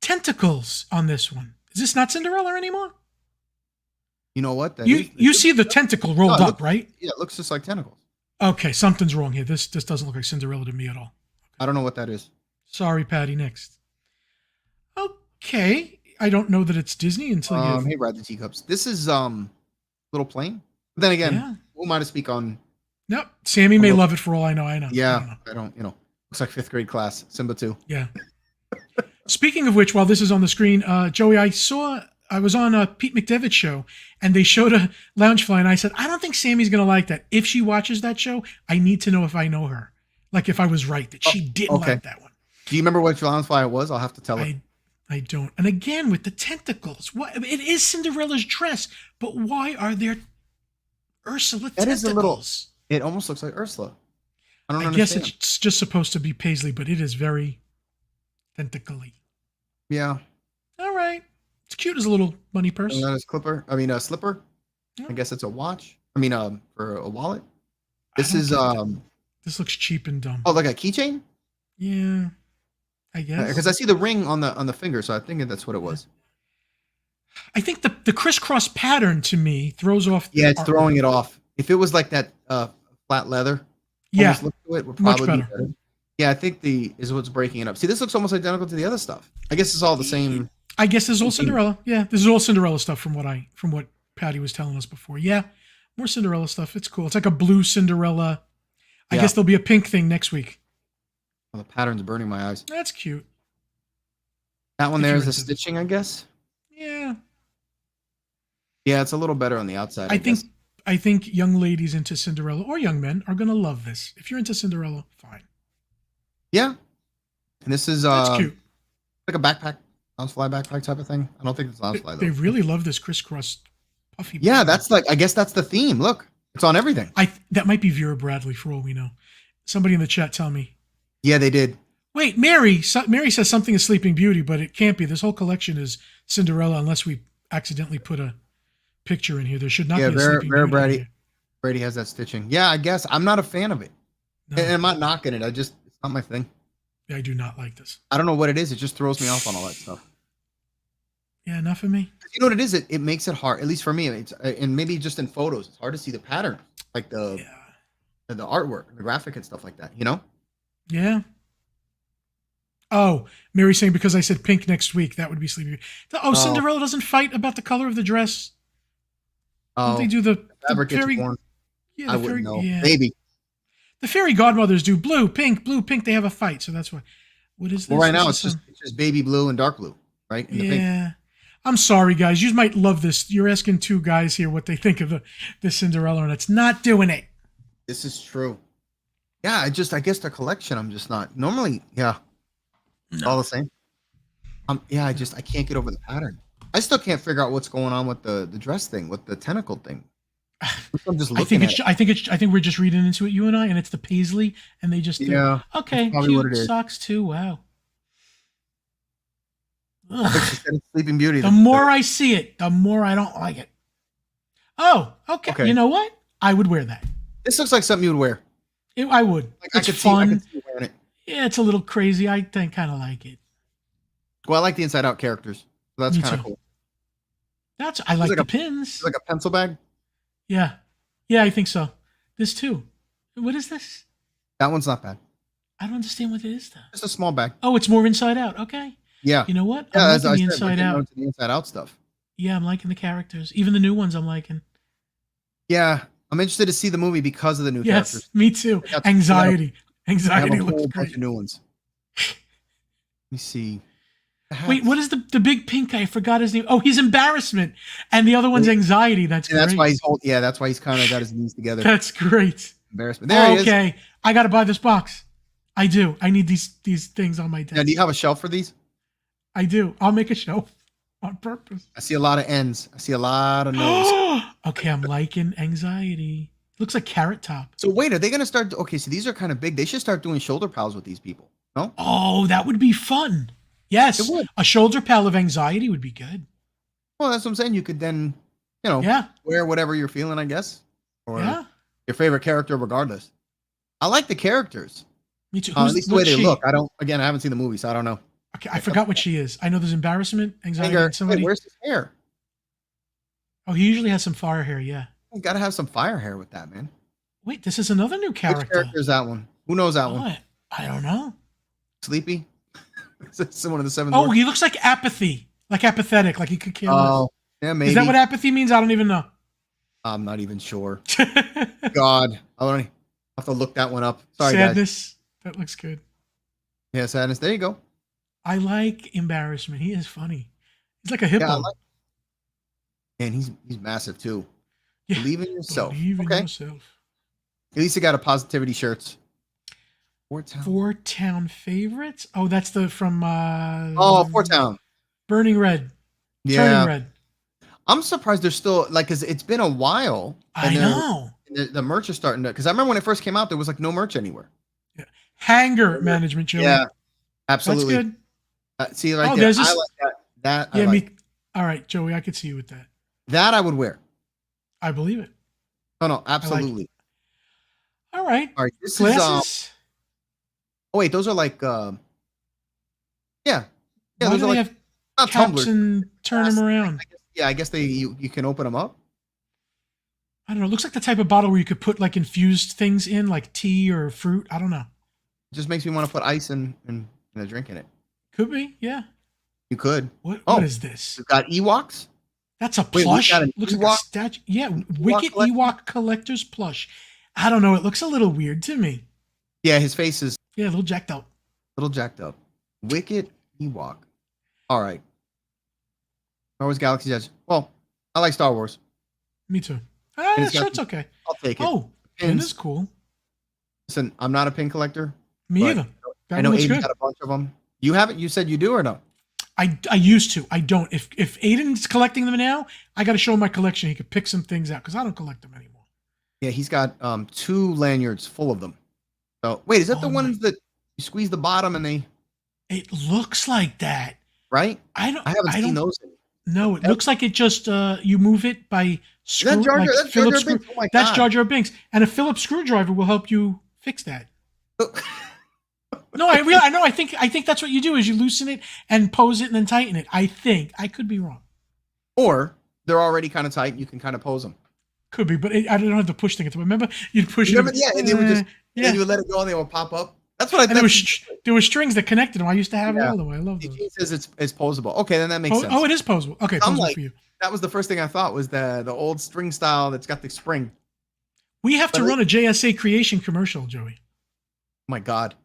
tentacles on this one? Is this not Cinderella anymore? You know what? You see the tentacle rolled up, right? Yeah, it looks just like tentacles. Okay, something's wrong here. This doesn't look like Cinderella to me at all. I don't know what that is. Sorry, Patty. Next. Okay, I don't know that it's Disney until you. Hey, Brad the Teacups. This is Little Plane. But then again, who am I to speak on? Nope. Sammy may love it for all I know. Yeah, I don't. Looks like 5th grade class. Simba 2. Yeah. Speaking of which, while this is on the screen, Joey, I was on a Pete McDevitt show, and they showed a Loungefly, and I said, I don't think Sammy's going to like that. If she watches that show, I need to know if I know her. Like if I was right, that she didn't like that one. Do you remember what Loungefly it was? I'll have to tell her. I don't. And again, with the tentacles, it is Cinderella's dress, but why are there Ursula tentacles? Is a little. It almost looks like Ursula. I don't understand. Guess it's just supposed to be paisley, but it is very tentacly. Yeah. All right. It's cute as a little bunny purse. And that is a slipper. Yeah. I guess it's a watch. For a wallet. This is This looks cheap and dumb. Oh, like a keychain? Yeah. I guess. Because I see the ring on the finger, so I think that's what it was. I think the crisscross pattern to me throws off. Yeah, it's throwing it off. If it was like that flat leather, look to it would probably be better. Yeah, I think is what's breaking it up. See, this looks almost identical to the other stuff. I guess it's all the same. I guess this is all Cinderella. Yeah, this is all Cinderella stuff from what Patty was telling us before. Yeah, more Cinderella stuff. It's cool. It's like a blue Cinderella. I guess there'll be a pink thing next week. Well, the pattern's burning my eyes. That's cute. That one there is the stitching, I guess. Yeah. Yeah, it's a little better on the outside. I think young ladies into Cinderella or young men are gonna love this. If you're into Cinderella, fine. Yeah. And this is that's cute. Like a backpack, Loungefly backpack type of thing. I don't think it's Loungefly though. They really love this crisscross puffy. Yeah, I guess that's the theme. Look, it's on everything. That might be Vera Bradley for all we know. Somebody in the chat tell me. Yeah, they did. Wait, Mary says something is Sleeping Beauty, but it can't be. This whole collection is Cinderella unless we accidentally put a picture in here. There should not Yeah, be a Sleeping Beauty in Brady. here. Brady has that stitching. Yeah, I guess I'm not a fan of it. No. And I'm not knocking it. It's not my thing. I do not like this. I don't know what it is. It just throws me off on all that stuff. Yeah, not for me. You know what it is? It makes it hard, at least for me. It's and maybe just in photos, it's hard to see the pattern, like the artwork, the graphic and stuff like that. You know? Yeah. Oh, Mary's saying because I said pink next week, that would be Sleeping Beauty. Oh, Cinderella doesn't fight about the color of the dress. Don't they do the fabric gets fairy? worn. Yeah, I the fairy, wouldn't know. yeah. Maybe. The fairy godmothers do blue, pink, blue, pink. They have a fight, so that's why. What is this? Well, right now This it's is just baby blue and dark blue, right? And the pink. yeah. I'm sorry, guys. You might love this. You're asking two guys here what they think of the Cinderella, and it's not doing it. This is true. Yeah, I guess the collection, I'm just not. Normally, yeah, it's all the same. Yeah, I can't get over the pattern. I still can't figure out what's going on with the dress thing, with the tentacle thing. I'm just looking at it. I think we're just reading into it, you and I, and it's the paisley, and they just okay, probably what cute it is. socks too. Wow. But she said it's Sleeping Beauty. The more I see it, the more I don't like it. Oh, okay. You know what? I would wear that. This looks like something you would wear. I would. Like, It's I fun. could see you wearing it. Yeah, it's a little crazy. I think kind of like it. Well, I like the inside out characters. So that's Me kind too. of cool. I like like the a- pins. It's like a pencil bag. Yeah. Yeah, I think so. This too. What is this? That one's not bad. I don't understand what it is though. Just a small bag. Oh, it's more inside out. Okay. Yeah. You know what? Yeah, I'm that's liking what the I said. We're inside getting out. onto the inside out stuff. Yeah, I'm liking the characters. Even the new ones I'm liking. Yeah, I'm interested to see the movie because of the new Yes, characters. me too. That's- Anxiety. I have Anxiety a looks whole bunch great. of new ones. Let me see. Wait, what is the big pink guy? I forgot his name. Oh, he's Embarrassment. And the other one's Anxiety. That's And great. that's why that's why he's kind of got his knees together. That's great. Embarrassment. There he is. Okay. I got to buy this box. I do. I need these things on my desk. Now, do you have a shelf for these? I do. I'll make a shelf on purpose. I see a lot of ends. I see a lot of nose. Okay, I'm liking Anxiety. Looks like Carrot Top. So wait, are they going to start? Okay, so these are kind of big. They should start doing shoulder pals with these people. No? Oh, that would be fun. Yes. It would. A shoulder pal of Anxiety would be good. Well, that's what I'm saying. You could then, wear whatever you're feeling, I guess, or your favorite character, regardless. I like the characters. Me too. At least the way what's they she? look. I haven't seen the movie, so I don't know. Okay, I forgot what she is. I know there's Embarrassment, Anxiety, Finger. and somebody. Wait, where's his hair? Oh, he usually has some fire hair. Yeah. You got to have some fire hair with that, man. Wait, this is another new character. Which character is that one? Who knows that one? What? I don't know. Sleepy? Is it someone of the seven? Oh, Dwarfs? he looks like apathy, like apathetic, like he could care less. Oh, yeah, maybe. Is that what apathy means? I don't even know. I'm not even sure. God, I have to look that one up. Sorry, Sadness. That looks good. guys. Yeah, sadness. There you go. I like Embarrassment. He is funny. He's like a hippo. Yeah, and he's massive too. Yeah. Believe in yourself. Believe in Okay. yourself. At least he got a positivity shirts. Four Town Favorites. Oh, that's the from Four Town. Burning Red. Yeah. Turning Red. I'm surprised they're still because it's been a while. I know. The merch is starting to because I remember when it first came out, there was like no merch anywhere. Yeah. Hanger management, Joey. Yeah, absolutely. That's good. See, right there. there's I this- like that. That Yeah, I like. me. All right, Joey, I could see you with that. That I would wear. I believe it. Oh no, absolutely. All right. All right, this Glasses. is. Oh wait, those are like. Yeah. Yeah, Why those do are they like have not caps tumblers. and turn them around? I guess you can open them up. I don't know. It looks like the type of bottle where you could put like infused things in, like tea or fruit. I don't know. It just makes me want to put ice in a drink in it. Could be. Yeah. You could. What Oh. is this? We've got Ewoks. That's a Wait, we plush. got an Looks like a Ewok- statue. Yeah, Wicked collection? Ewok collector's plush. I don't know. It looks a little weird to me. Yeah, his face is Yeah, a little jacked up. a little jacked up. Wicked Ewok. All right. Star Wars Galaxy's Edge. Well, I like Star Wars. Me too. And it's got Shirt's some- okay. I'll take it. Oh, pin Pins. is cool. Listen, I'm not a pin collector. Me But either. That I know one looks Aiden's good. got a bunch of them. You haven't? You said you do or no? I used to. I don't. If Aiden's collecting them now, I got to show him my collection. He could pick some things out because I don't collect them anymore. Yeah, he's got 2 lanyards full of them. So wait, is that the Oh ones that you squeeze the bottom and they It looks like that. right? I don't. I haven't seen don't, those. No, it looks like it just you move it by screw. That's Jar Jar, that's Jar Phillips Jar Binks. Oh my That's God. Jar Jar Binks, and a Phillips screwdriver will help you fix that. No, I know. I think that's what you do is you loosen it and pose it and then tighten it. I think I could be wrong. Or they're already kind of tight. You can kind of pose them. Could be, but I don't have the push thing. Remember, you'd push it. Yeah, and they would just yeah. and you would let it go and they would pop up. That's what I And thought. there were strings that connected them. I used to have it all the way. I love those. It says it's posable. Okay, then that makes sense. Oh, it is posable. Okay, I'm posable like, for you. that was the first thing I thought was the old string style that's got the spring. We have to run a JSA creation commercial, Joey. Oh my God.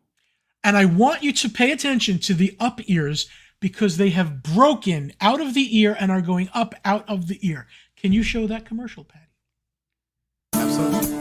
And I want you to pay attention to the up ears because they have broken out of the ear and are going up out of the ear. Can you show that commercial, Patty? Absolutely.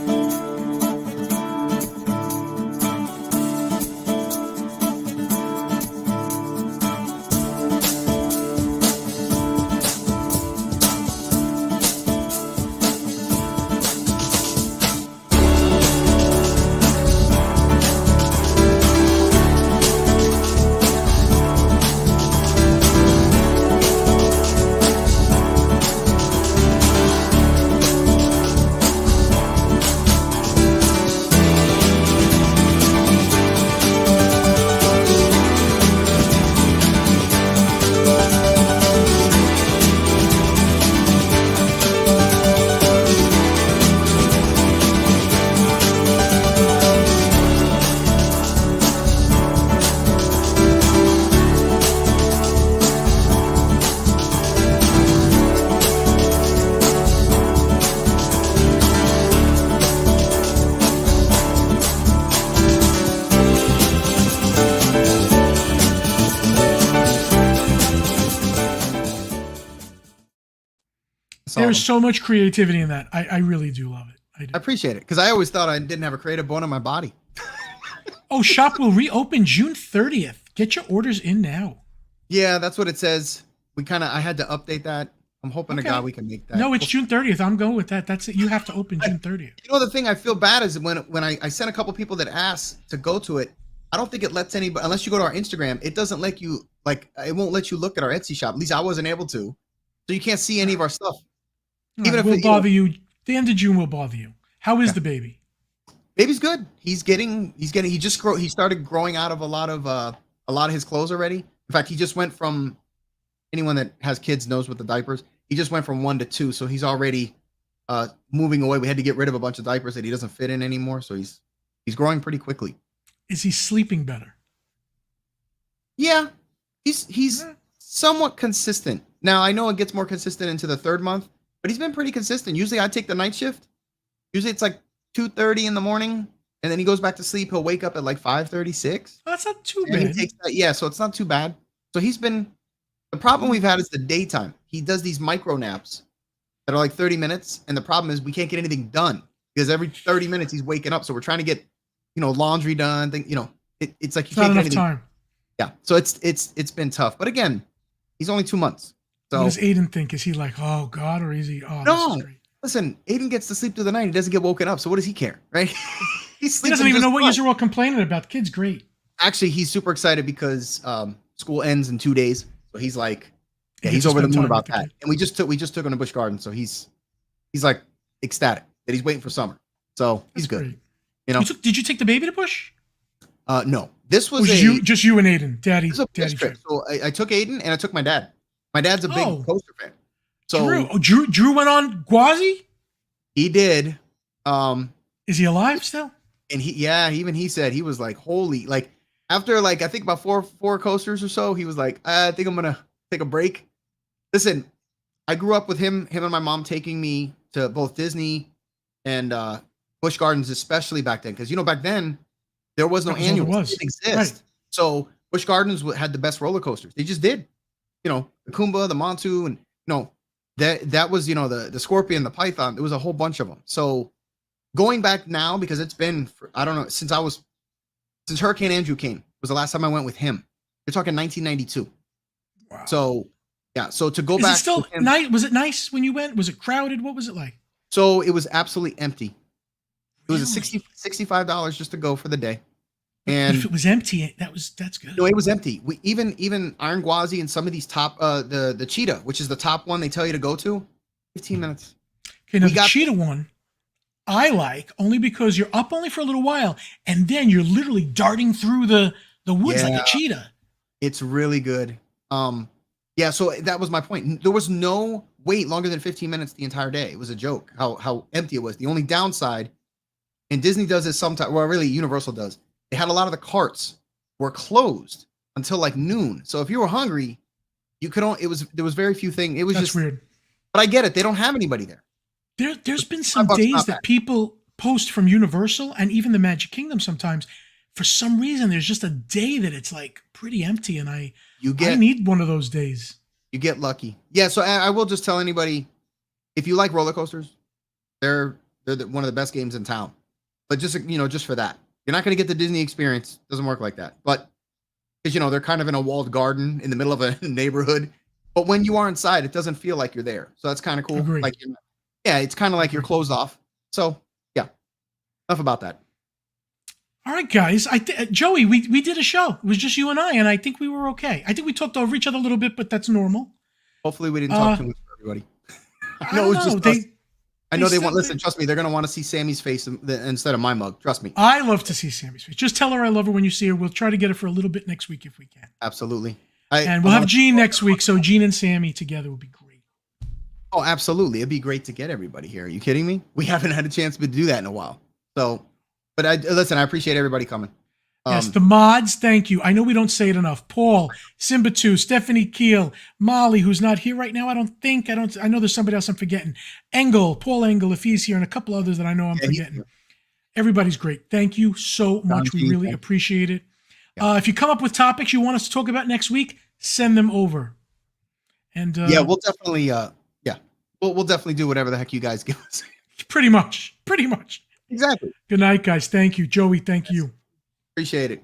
There's so much creativity in that. I really do love it. I do. I appreciate it because I always thought I didn't have a creative bone in my body. Oh, shop will reopen June 30th. Get your orders in now. Yeah, that's what it says. I had to update that. I'm hoping to God we can make that. No, it's June 30th. I'm going with that. That's it. You have to open June 30th. You know, the thing I feel bad is when I sent a couple people that asked to go to it, I don't think it lets anybody, unless you go to our Instagram, it doesn't let you, it won't let you look at our Etsy shop. At least I wasn't able to. So you can't see any of our stuff. Even if we'll bother you. The end of June will bother you. How is the baby? Baby's good. He started growing out of a lot of his clothes already. In fact, he just went from, anyone that has kids knows with the diapers, he just went from 1 to 2. So he's already moving away. We had to get rid of a bunch of diapers that he doesn't fit in anymore. So he's growing pretty quickly. Is he sleeping better? Yeah, he's somewhat consistent. Now I know it gets more consistent into the 3rd month, but he's been pretty consistent. Usually I take the night shift. Usually it's like 2:30 in the morning, and then he goes back to sleep. He'll wake up at like 5:36. Oh, that's not too bad. So it's not too bad. So the problem we've had is the daytime. He does these micro naps that are like 30 minutes, and the problem is we can't get anything done because every 30 minutes he's waking up. So we're trying to get, laundry done. It's like you can't not get enough time. Yeah, so it's been tough. But again, he's only 2 months. So what does Aiden think? Is he like, oh God, or is he? Oh, no. this is great. Listen, Aiden gets to sleep through the night. He doesn't get woken up. So what does he care, right? He doesn't even know what you're all complaining about. The kid's great. Actually, he's super excited because school ends in 2 days. So he's like, he's over the moon about that. And we just took him to Busch Gardens. So he's like ecstatic that he's waiting for summer. So he's good. Great. Did you take the baby to Busch? No. This was just you and Aiden, Daddy. Daddy trip. So I took Aiden and I took my dad. My dad's a big coaster fan. So Drew went on Gwazi? He did. Is he alive still? And he said he was like, holy, like after I think about four coasters or so, he was like, I think I'm gonna take a break. Listen, I grew up with him and my mom taking me to both Disney and Busch Gardens, especially back then, because back then there was no annual. It didn't exist. Right. So Busch Gardens had the best roller coasters. They just did. The Kumba, the Montu, and that was the Scorpion, the Python. There was a whole bunch of them. So going back now, because it's been since Hurricane Andrew came was the last time I went with him. You're talking 1992. Wow. So yeah. So to go back. Is it still nice? Was it nice when you went? Was it crowded? What was it like? So it was absolutely empty. It was $65 just to go for the day. And if it was empty, that's good. no, it was empty. We even Iron Gwazi and some of these top the Cheetah, which is the top one they tell you to go to, 15 minutes. Okay, now the Cheetah one I like only because you're up only for a little while and then you're literally darting through the woods like a cheetah. It's really good. Yeah, so that was my point. There was no wait longer than 15 minutes the entire day. It was a joke how empty it was. The only downside, and Disney does this sometimes, well, really Universal does. They had a lot of the carts were closed until like noon. So if you were hungry, you could only, there was very few things. It was That's just weird. But I get it. They don't have anybody there. There's been some days that people post from Universal and even the Magic Kingdom sometimes. For some reason, there's just a day that it's like pretty empty, and I need one of those days. You get lucky. Yeah, so I will just tell anybody, if you like roller coasters, they're one of the best games in town. But just just for that, you're not going to get the Disney experience. It doesn't work like that. But because they're kind of in a walled garden in the middle of a neighborhood. But when you are inside, it doesn't feel like you're there. So that's kind of cool. Agreed. Like, yeah, it's kind of like you're closed off. So yeah, enough about that. All right, guys. Joey, we did a show. It was just you and I think we were okay. I think we talked over each other a little bit, but that's normal. Hopefully, we didn't talk too much for everybody. I know it was just us. I know they want. Listen, trust me, they're gonna want to see Sammy's face instead of my mug. Trust me. I love to see Sammy's face. Just tell her I love her when you see her. We'll try to get her for a little bit next week if we can. Absolutely. And we'll have Gene next week, so Gene and Sammy together will be great. Oh, absolutely. It'd be great to get everybody here. Are you kidding me? We haven't had a chance to do that in a while. So, but listen, I appreciate everybody coming. Yes, the mods, thank you. I know we don't say it enough. Paul, Simba2, Stephanie Keel, Molly, who's not here right now. I know there's somebody else I'm forgetting. Paul Engel, if he's here, and a couple others that I know I'm forgetting. Everybody's great. Thank you so much. We really appreciate it. Yeah. If you come up with topics you want us to talk about next week, send them over. And we'll definitely we'll definitely do whatever the heck you guys give us. Pretty much. Exactly. Good night, guys. Thank you. Joey, thank you. Appreciate it.